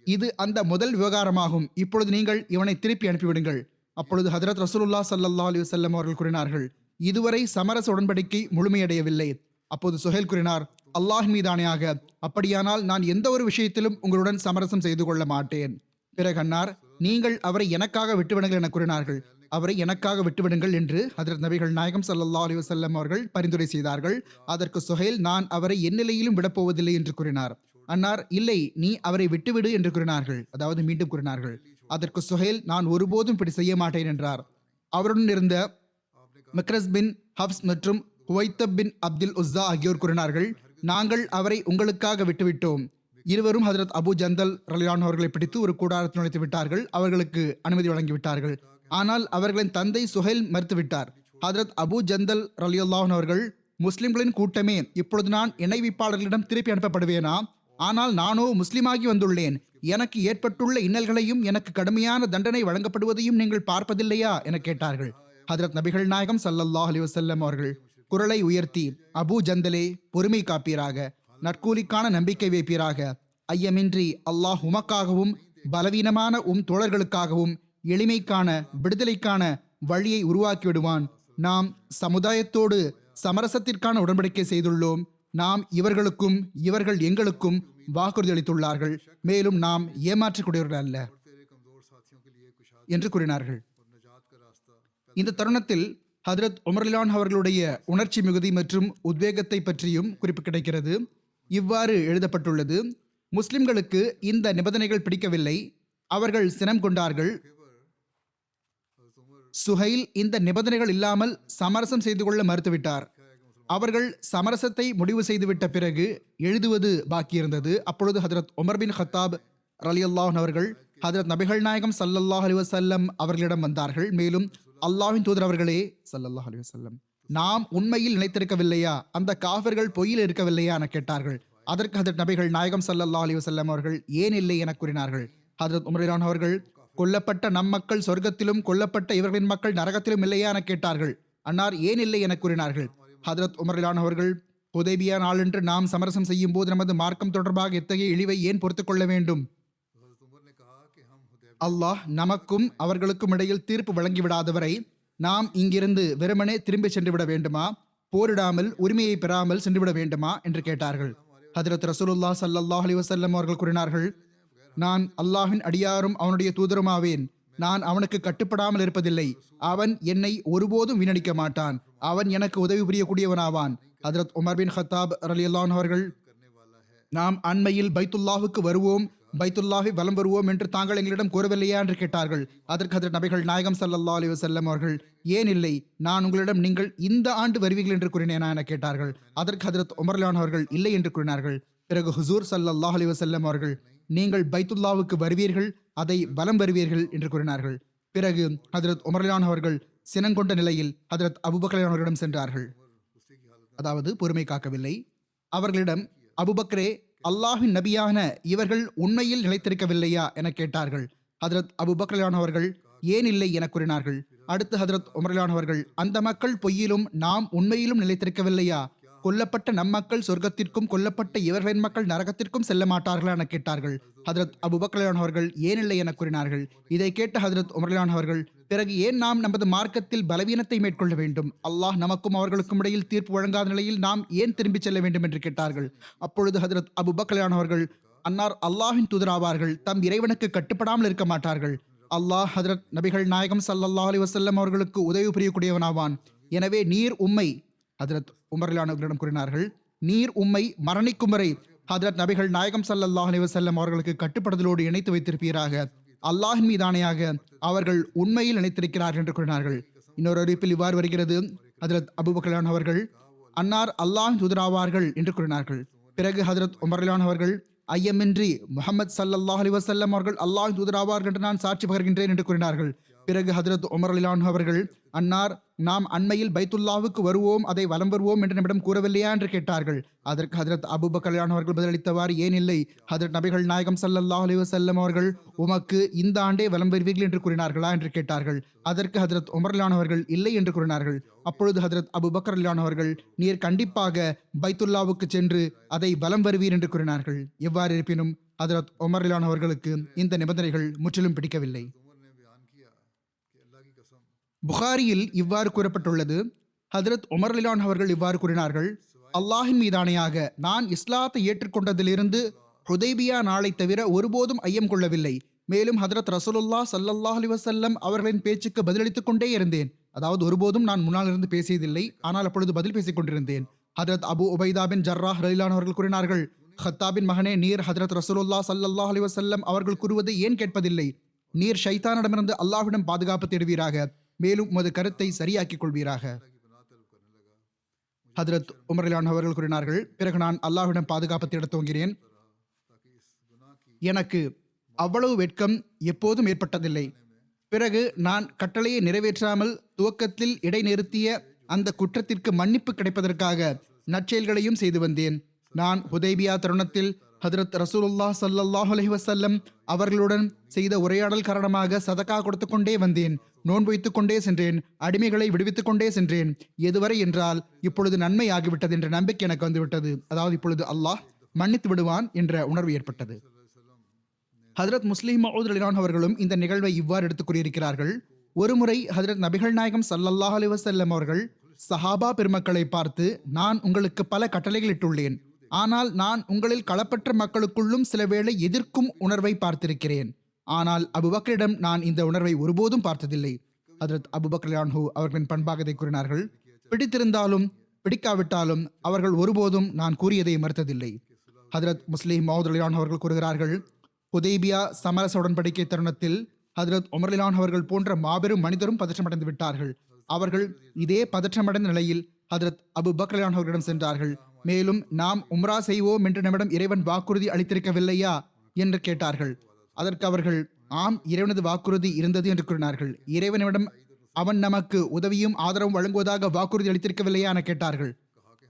இது அந்த முதல் விவகாரமாகும். இப்பொழுது நீங்கள் இவனை திருப்பி அனுப்பிவிடுங்கள். அப்பொழுது ஹஜ்ரத் ரசூலுல்லாஹ் ஸல்லல்லாஹு அலைஹி வஸல்லம் அவர்கள் கூறினார்கள், இதுவரை சமரச உடன்படிக்கை முழுமையடையவில்லை. அப்போது சுஹைல் கூறினார், அல்லாஹ் மீதானையாக, அப்படியானால் நான் எந்த ஒரு விஷயத்திலும் உங்களுடன் சமரசம் செய்து கொள்ள மாட்டேன். பிறகு அன்னார், நீங்கள் அவரை எனக்காக விட்டுவிடுங்கள் என கூறினார்கள். அவரை எனக்காக விட்டுவிடுங்கள் என்று ஹஜ்ரத் நபிகள் நாயகம் ஸல்லல்லாஹு அலைஹி வஸல்லம் அவர்கள் பரிந்துரை செய்தார்கள். அதற்கு சுஹைல், நான் அவரை எந்நிலையிலும் விடப்போவதில்லை என்று கூறினார். அன்னார், இல்லை நீ அவரை விட்டுவிடு என்று கூறினார்கள். அதாவது மீண்டும் கூறினார்கள். அதற்கு சுஹைல், நான் ஒருபோதும் இப்படி செய்ய மாட்டேன் என்றார். அவருடன் இருந்த மிக்ரஸ் பின் ஹப்ஸ் மற்றும் ஹுவைத்தப் பின் அப்துல் உஸ்ஸா ஆகியோர் கூறினார்கள், நாங்கள் அவரை உங்களுக்காக விட்டுவிட்டோம். இருவரும் ஹஜ்ரத் அபு ஜந்தல் ரலியல்லாஹு அவர்களை பிடித்து ஒரு கூடாரத்தில் நுழைத்து விட்டார்கள். அவர்களுக்கு அனுமதி வழங்கிவிட்டார்கள். ஆனால் அவர்களின் தந்தை சுஹைல் மறுத்துவிட்டார். ஹஜ்ரத் அபு ஜந்தல் ரலியல்லாஹு அவர்கள், முஸ்லிம்களின் கூட்டமே, இப்பொழுது நான் இணைவிப்பாளர்களிடம் திருப்பி அனுப்பப்படுவேனா? ஆனால் நானோ முஸ்லிமாகி வந்துள்ளேன். எனக்கு ஏற்பட்டுள்ள இன்னல்களையும் எனக்கு கடுமையான தண்டனை வழங்கப்படுவதையும் நீங்கள் பார்ப்பதில்லையா என கேட்டார்கள். ஹஜ்ரத் நபிகள் நாயகம் ஸல்லல்லாஹு அலைஹி வஸல்லம் அவர்கள் குரலை உயர்த்தி, அபு ஜந்தலே, பொறுமை காப்பீராக. நற்கூலிக்கான நம்பிக்கை வைப்பீராக. ஐயமின்றி அல்லாஹ் உமக்காகவும் பலவீனமான தோழர்களுக்காகவும் எளிமைக்கான விடுதலைக்கான வழியை உருவாக்கி விடுவான். நாம் சமுதாயத்தோடு சமரசத்திற்கான உடன்படிக்கை செய்துள்ளோம். நாம் இவர்களுக்கும் இவர்கள் எங்களுக்கும் வாக்குறுதி அளித்துள்ளார்கள். மேலும் நாம் ஏமாற்றக்கூடியவர்கள் அல்ல என்று கூறினார்கள். இந்த தருணத்தில் ஹதரத் உமர் ரலியல்லாஹு அவர்களுடைய உணர்ச்சி மிகுதி மற்றும் உத்வேகத்தை பற்றியும் குறிப்பு கிடைக்கிறது. இவ்வாறு எழுதப்பட்டுள்ளது: முஸ்லிம்களுக்கு இந்த நிபந்தனைகள் பிடிக்கவில்லை. அவர்கள் சினம் கொண்டார்கள். சுஹைல் இந்த நிபந்தனைகள் இல்லாமல் சமரசம் செய்து கொள்ள மறுத்துவிட்டார். அவர்கள் சமரசத்தை முடிவு செய்துவிட்ட பிறகு எழுதுவது பாக்கியிருந்தது. அப்பொழுது ஹதரத் உமர் பின் ஹத்தாப் ரலியல்லாஹு அவர்கள் ஹதரத் நபிகள் நாயகம் ஸல்லல்லாஹு அலைஹி வஸல்லம் அவர்களிடம் வந்தார்கள். மேலும் அல்லாஹ்வின் தூதர் அவர்களே ஸல்லல்லாஹு அலைஹி வஸல்லம், நாம் உண்மையில் நிலைத்திருக்கவில்லையா, அந்த காஃபிர்கள் பொய்யில் இருக்கவில்லையா என கேட்டார்கள். அதற்கு ஹதரத் நபிகள் நாயகம் ஸல்லல்லாஹு அலைஹி வஸல்லம் அவர்கள் ஏன் இல்லை என கூறினார்கள். ஹதரத் உமர் ரலியல்லாஹு அவர்கள், கொல்லப்பட்ட நம் மக்கள் சொர்க்கத்திலும் கொல்லப்பட்ட இவர்களின் மக்கள் நரகத்திலும் இல்லையா என கேட்டார்கள். அன்னார் ஏன் இல்லை என கூறினார்கள். ஹதரத் உமர் ரலியல்லாஹு அவர்கள், ஹுதைபியா நாளன்று நாம் சமரசம் செய்யும் போது நமது மார்க்கம் தொடர்பாக இத்தகைய இழிவை ஏன் பொறுத்துக் கொள்ள வேண்டும்? அல்லாஹ் நமக்கும் அவர்களுக்கும் இடையில் தீர்ப்பு வழங்கிவிடாதவரை நாம் இங்கிருந்து வெறுமனே திரும்பி சென்று விட வேண்டுமா? போரிடாமல் உரிமையை பெறாமல் சென்றுவிட வேண்டுமா என்று கேட்டார்கள். ஹதரத் ரசூலுல்லாஹ் ஸல்லல்லாஹு அலைஹி வஸல்லம் அவர்கள் கூறினார்கள், நான் அல்லாஹ்வின் அடியாரும் அவனுடைய தூதருமாவேன். நான் அவனுக்கு கட்டுப்படாமல் இருப்பதில்லை. அவன் என்னை ஒருபோதும் வீணடிக்க மாட்டான். அவன் எனக்கு உதவி புரியக்கூடியவனாவான். ஹதரத் உமர் பின் ஹத்தாப் ரலியல்லாஹு அவர்கள், நாம் அண்மையில் பைத்துல்லாஹுக்கு வருவோம், பைத்துல்லாஹை வலம் வருவோம் என்று தாங்கள் எங்களிடம் கூறவில்லையா என்று கேட்டார்கள். அதற்கு ஹதரத் நபிகள் நாயகம் ஸல்லல்லாஹு அலைஹி வஸல்லம் அவர்கள், ஏன் இல்லை, நான் உங்களிடம் நீங்கள் இந்த ஆண்டு வருவீர்கள் என்று கூறினேனா என கேட்டார்கள். அதற்கு ஹதரத் உமர் ரலியல்லாஹு அவர்கள் இல்லை என்று கூறினார்கள். பிறகு ஹுசூர் ஸல்லல்லாஹு அலைஹி வஸல்லம் அவர்கள், நீங்கள் பைத்துல்லாவுக்கு வருவீர்கள், அதை வலம் வருவீர்கள் என்று கூறினார்கள். பிறகு ஹதரத் உமர் ரலியல்லாஹு அவர்கள் சினங்கொண்ட நிலையில் ஹதரத் அபூபக்கர் அவர்களிடம் சென்றார்கள். அதாவது பொறுமை காக்கவில்லை. அவர்களிடம், அபூபக்கரே, அல்லாஹ்வின் நபியான இவர்கள் உண்மையில் நிலைத்திருக்கவில்லையா என கேட்டார்கள். ஹதரத் அபூபக்கர் அவர்கள் ஏன் இல்லை என கூறினார்கள். அடுத்து ஹதரத் உமர் அவர்கள், அந்த மக்கள் பொய்யிலும் நாம் உண்மையிலும் நிலைத்திருக்கவில்லையா? கொல்லப்பட்ட நம் மக்கள் சொர்க்கத்திற்கும் கொல்லப்பட்ட இவர்களின் மக்கள் நரகத்திற்கும் செல்ல மாட்டார்களா என கேட்டார்கள். ஹதரத் அபூபக்கர் அவர்கள் ஏன் இல்லை என கூறினார்கள். இதை கேட்ட ஹதரத் உமர் அவர்கள், பிறகு ஏன் நாம் நமது மார்க்கத்தில் பலவீனத்தை மேற்கொள்ள வேண்டும்? அல்லாஹ் நமக்கும் அவர்களுக்கும் இடையில் தீர்ப்பு வழங்காத நிலையில் நாம் ஏன் திரும்பி செல்ல வேண்டும் என்று கேட்டார்கள். அப்பொழுது ஹதரத் அபூபக்கர் அவர்கள், அன்னார் அல்லாஹ்வின் தூதராவார்கள், தம் இறைவனுக்கு கட்டுப்படாமல் இருக்க மாட்டார்கள். அல்லாஹ் ஹதரத் நபிகள் நாயகம் ஸல்லல்லாஹு அலைஹி வஸல்லம் அவர்களுக்கு உதவி புரியக்கூடியவனாவான். எனவே நீர் உம்மை, ஹதரத் உமர் அவர்களிடம் கூறினார்கள், நீர் உம்மை மரணிக்கும் வரை ஹதரத் நபிகள் நாயகம் ஸல்லல்லாஹு அலைஹி வஸல்லம் அவர்களுக்கு கட்டுப்படுதலோடு இணைத்து வைத்திருப்பீராக. அல்லாஹின் மீதானையாக அவர்கள் உண்மையில் நினைத்திருக்கிறார்கள் என்று கூறினார்கள். இன்னொரு அறிவிப்பில் இவ்வாறு வருகிறது, ஹதரத் அபூபக்கர் அவர்கள், அன்னார் அல்லாஹ்வின் தூதராவார்கள் என்று கூறினார்கள். பிறகு ஹதரத் உமர் அவர்கள், ஐயமின்றி முஹம்மது ஸல்லல்லாஹு அலைஹி வஸல்லம் அவர்கள் அல்லாஹ்வின் தூதராவார்கள் என்று நான் சாட்சி பகர்கின்றேன் என்று கூறினார்கள். பிறகு ஹதரத் உமர் அவர்கள், அன்னார் நாம் அண்மையில் பைத்துல்லாவுக்கு வருவோம், அதை வலம் வருவோம் என்று நம்மிடம் கூறவில்லையா என்று கேட்டார்கள். அதற்கு ஹதரத் அபூபக்கர் அவர்கள் பதிலளித்தவாறு, ஏன் இல்லை, ஹதரத் நபிகள் நாயகம் ஸல்லல்லாஹு அலைஹி வஸல்லம் அவர்கள் உமக்கு இந்த ஆண்டே வலம் வருவீர்கள் என்று கூறினார்களா என்று கேட்டார்கள். அதற்கு ஹதரத் உமர் அவர்கள் இல்லை என்று கூறினார்கள். அப்பொழுது ஹதரத் அபூபக்கர் அவர்கள், நீர் கண்டிப்பாக பைத்துல்லாவுக்கு சென்று அதை வலம் வருவீர் என்று கூறினார்கள். எவ்வாறு இருப்பினும் ஹதரத் உமர் அவர்களுக்கு இந்த நிபந்தனைகள் முற்றிலும் பிடிக்கவில்லை. புகாரியில் இவ்வாறு கூறப்பட்டுள்ளது, ஹதரத் உமர் அவர்கள் இவ்வாறு கூறினார்கள், அல்லாஹின் மீதானையாக நான் இஸ்லாத்தை ஏற்றுக்கொண்டதிலிருந்து ஹுதைபியா நாளை தவிர ஒருபோதும் ஐயம் கொள்ளவில்லை. மேலும் ஹதரத் ரசூலுல்லாஹ் ஸல்லல்லாஹு அலைஹி வஸல்லம் அவர்களின் பேச்சுக்கு பதிலளித்துக் கொண்டே இருந்தேன். அதாவது ஒருபோதும் நான் முன்னால் இருந்து பேசியதில்லை, ஆனால் அப்பொழுது பதில் பேசிக் கொண்டிருந்தேன். ஹதரத் அபு உபைதா பின் ஜர்ராஹ் ரலியல்லாஹு அவர்கள் கூறினார்கள், ஹத்தாபின் மகனே, நீர் ஹதரத் ரசூலுல்லாஹ் ஸல்லல்லாஹு அலைஹி வஸல்லம் அவர்கள் கூறுவதை ஏன் கேட்பதில்லை? நீர் ஷைத்தானிடமிருந்து அல்லாஹ்விடம் பாதுகாப்பு தேடுவீராக, மேலும் உமது கருத்தை சரியாக்கிக் கொள்வீராக. ஹதரத் உமர் அவர்கள் கூறினார்கள், பிறகு நான் அல்லாஹ்விடம் பாதுகாப்பு தேடத் துவங்கினேன். எனக்கு அவ்வளவு வெட்கம் எப்போதும் ஏற்பட்டதில்லை. பிறகு நான் கட்டளையை நிறைவேற்றாமல் துவக்கத்தில் இடைநிறுத்திய அந்த குற்றத்திற்கு மன்னிப்பு கிடைப்பதற்காக நற்செயல்களையும் செய்து வந்தேன். நான் ஹுதைபியா தருணத்தில் ஹதரத் ரசூலுல்லாஹ் ஸல்லல்லாஹு அலைஹி வஸல்லம் அவர்களுடன் செய்த உரையாடல் காரணமாக சதகா கொடுத்து கொண்டே வந்தேன், நோன்பு வைத்துக் கொண்டே சென்றேன், அடிமைகளை விடுவித்துக் கொண்டே சென்றேன். எதுவரை என்றால் இப்பொழுது நன்மை ஆகிவிட்டது என்ற நம்பிக்கை எனக்கு வந்துவிட்டது. அதாவது இப்பொழுது அல்லாஹ் மன்னித்து விடுவான் என்ற உணர்வு ஏற்பட்டது. ஹதரத் முஸ்லிம் மவ்ஊத் ரலியல்லாஹு அன்ஹு அவர்களும் இந்த நிகழ்வை இவ்வாறு எடுத்துக் கூறியிருக்கிறார்கள். ஒருமுறை ஹதரத் நபிகள் நாயகம் ஸல்லல்லாஹு அலைஹி வஸல்லம் அவர்கள் சஹாபா பெருமக்களை பார்த்து, நான் உங்களுக்கு பல கட்டளைகள் இட்டுள்ளேன், ஆனால் நான் உங்களில் களப்பற்ற மக்களுக்குள்ளும் சில வேளை எதிர்க்கும் உணர்வை பார்த்திருக்கிறேன். ஆனால் அபுபக்கரிடம் நான் இந்த உணர்வை ஒருபோதும் பார்த்ததில்லை. ஹதரத் அபுபக்கர் ரலியல்லாஹு அன்ஹு அவர்களின் பண்பாக இதை கூறினார்கள். பிடித்திருந்தாலும் பிடிக்காவிட்டாலும் அவர்கள் ஒருபோதும் நான் கூறியதை மறுத்ததில்லை. ஹதரத் முஸ்லிம் மவ்ஊத் ரலியல்லாஹு அன்ஹு அவர்கள் கூறுகிறார்கள், ஹுதைபியா சமரச உடன்படிக்கை தருணத்தில் ஹதரத் உமர் ரலியல்லாஹு அன்ஹு அவர்கள் போன்ற மாபெரும் மனிதரும் பதற்றமடைந்து விட்டார்கள். அவர்கள் இதே பதற்றமடைந்த நிலையில் ஹதரத் அபூபக்கர் ரலியல்லாஹு அன்ஹு அவர்களிடம் சென்றார்கள். மேலும் நாம் உம்ரா செய்வோம் என்று நம்மிடம் இறைவன் வாக்குறுதி அளித்திருக்கவில்லையா என்று கேட்டார்கள். அதற்கு அவர்கள், ஆம், இறைவனது வாக்குறுதி இருந்தது என்று கூறினார்கள். இறைவனிடம் அவன் நமக்கு உதவியும் ஆதரவும் வழங்குவதாக வாக்குறுதி அளித்திருக்கவில்லையா என கேட்டார்கள்.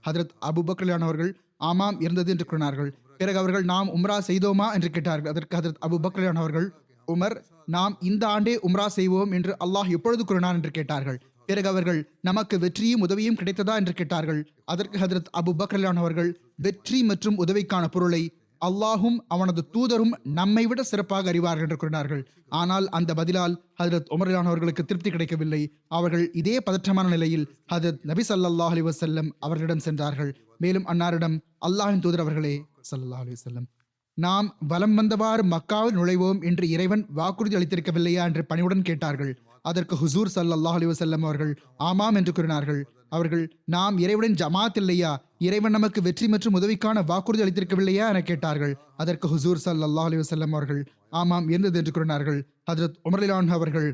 ஹதரத் அபூபக்கர் ரலியல்லாஹு அன்ஹு அவர்கள் ஆமாம் இருந்தது என்று கூறினார்கள். பிறகு அவர்கள், நாம் உம்ரா செய்தோமா என்று கேட்டார்கள். அதற்கு ஹதரத் அபூபக்கர் ரலியல்லாஹு அன்ஹு அவர்கள், உமர், நாம் இந்த ஆண்டே உம்ரா செய்வோம் என்று அல்லாஹ் எப்பொழுது கூறினான் என்று கேட்டார்கள். பிறகு அவர்கள், நமக்கு வெற்றியும் உதவியும் கிடைத்ததா என்று கேட்டார்கள். அதற்கு ஹதரத் அபூபக்கர் ரலியல்லாஹு அன்ஹு அவர்கள், வெற்றி மற்றும் உதவிக்கான பொருளை அல்லாஹும் அவனது தூதரும் நம்மை விட சிறப்பாக அறிவார்கள் என்று கூறினார்கள். ஆனால் அந்த பதிலால் ஹதரத் உமர் ரலியல்லாஹு அன்ஹு அவர்களுக்கு திருப்தி கிடைக்கவில்லை. அவர்கள் இதே பதற்றமான நிலையில் ஹதரத் நபி ஸல்லல்லாஹு அலைஹி வஸல்லம் அவர்களிடம் சென்றார்கள். மேலும் அன்னாரிடம், அல்லாஹ்வின் தூதர் அவர்களே ஸல்லல்லாஹு அலைஹி வஸல்லம், நாம் வலம் வந்தவாறு மக்காவில் நுழைவோம் என்று இறைவன் வாக்குறுதி அளித்திருக்கவில்லையா என்று பணிவுடன் கேட்டார்கள். அதற்கு ஹுசூர் ஸல்லல்லாஹு அலைஹி வஸல்லம் அவர்கள் ஆமாம் என்று கூறினார்கள். அவர்கள், நாம் இறைவனின் ஜமாத் இல்லையா, இறைவன் நமக்கு வெற்றி மற்றும் உதவிக்கான வாக்குறுதி அளித்திருக்கவில்லையா என கேட்டார்கள். அதற்கு ஹுசூர் ஸல்லல்லாஹு அலைஹி வஸல்லம் அவர்கள் ஆமாம் இருந்தது என்று கூறினார்கள். ஹஜ்ரத் உமர் ரலியல்லாஹு அன்ஹு அவர்கள்,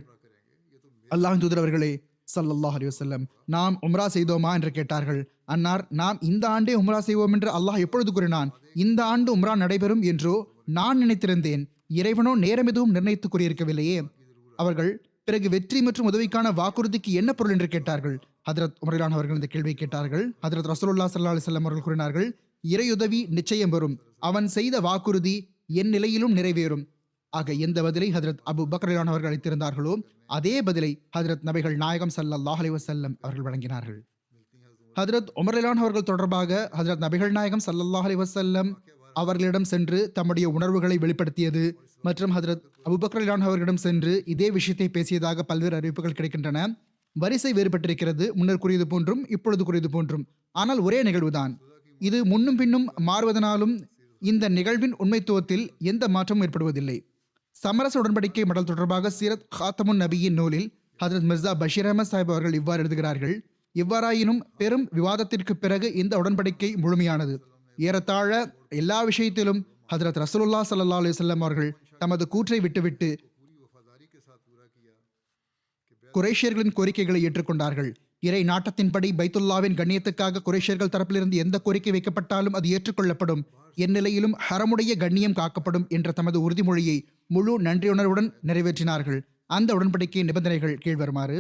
அல்லாஹ்வின் தூதர் அவர்களே ஸல்லல்லாஹு அலைஹி வஸல்லம், நாம் உம்ரா செய்தோமா என்று கேட்டார்கள். அன்னார், நாம் இந்த ஆண்டே உம்ரா செய்வோம் என்று அல்லாஹ் எப்பொழுது கூறினான்? இந்த ஆண்டு உம்ரா நடைபெறும் என்றோ நான் நினைத்திருந்தேன், இறைவனோ நேரம் எதுவும் நிர்ணயித்து கூறியிருக்கவில்லையே. அவர்கள், பிறகு வெற்றி மற்றும் உதவிக்கான வாக்குறுதிக்கு என்ன பொருள் என்று கேட்டார்கள். ஹதரத் உமர் ரலியல்லாஹு அன்ஹு அவர்கள் இந்த கேள்வியை கேட்டார்கள். ஹதரத் ரசூலுல்லாஹ் ஸல்லல்லாஹு அலைஹி வஸல்லம் அவர்கள் கூறினார்கள், இறையுதவி நிச்சயம் வரும், அவன் செய்த வாக்குறுதி என் நிலையிலும் நிறைவேறும். ஆக எந்த பதிலை ஹதரத் அபூபக்கர் ரலியல்லாஹு அன்ஹு அவர்கள் அளித்திருந்தார்களோ அதே பதிலை ஹதரத் நபிகள் நாயகம் ஸல்லல்லாஹு அலைஹி வஸல்லம் அவர்கள் வழங்கினார்கள். ஹதரத் உமர் ரலியல்லாஹு அன்ஹு அவர்கள் தொடர்பாக ஹதரத் நபிகள் நாயகம் ஸல்லல்லாஹு அலைஹி வஸல்லம் அவர்களிடம் சென்று தம்முடைய உணர்வுகளை வெளிப்படுத்தியது மற்றும் ஹதரத் அபூபக்கர் ரலியல்லாஹு அன்ஹு அவர்களிடம் சென்று இதே விஷயத்தை பேசியதாக பல்வேறு அறிவிப்புகள் கிடைக்கின்றன. வரிசை வேறுபட்டிருக்கிறது, முன்னர் கூறியது போன்றும் இப்பொழுது கூறியது போன்றும், ஆனால் ஒரே நிகழ்வுதான். இது முன்னும் பின்னும் மாறுவதனாலும் இந்த நிகழ்வின் உண்மைத்துவத்தில் எந்த மாற்றமும் ஏற்படுவதில்லை. சமரச உடன்படிக்கை மடல் தொடர்பாக சீரத் ஹாத்தமுன் நபியின் நூலில் ஹதரத் மிர்சா பஷீர் அஹமத் சாஹிப் அவர்கள் இவ்வாறு எழுதுகிறார்கள், எவ்வாறாயினும் பெரும் விவாதத்திற்கு பிறகு இந்த உடன்படிக்கை முழுமையானது. ஏறத்தாழ எல்லா விஷயத்திலும் ஹதரத் ரசூலுல்லாஹ் ஸல்லல்லாஹு அலைஹி வஸல்லம் அவர்கள் தமது கூற்றை விட்டுவிட்டு குறைஷியர்களின் கோரிக்கைகளை ஏற்றுக்கொண்டார்கள். இறை நாட்டத்தின்படி பைத்துல்லாவின் கண்ணியத்துக்காக குறைஷியர்கள் தரப்பிலிருந்து எந்த கோரிக்கை வைக்கப்பட்டாலும் அது ஏற்றுக்கொள்ளப்படும், எந்நிலையிலும் ஹரமுடைய கண்ணியம் காக்கப்படும் என்ற தமது உறுதிமொழியை முழு நன்றியுணர்வுடன் நிறைவேற்றினார்கள். அந்த உடன்படிக்கை நிபந்தனைகள் கீழ்வருமாறு: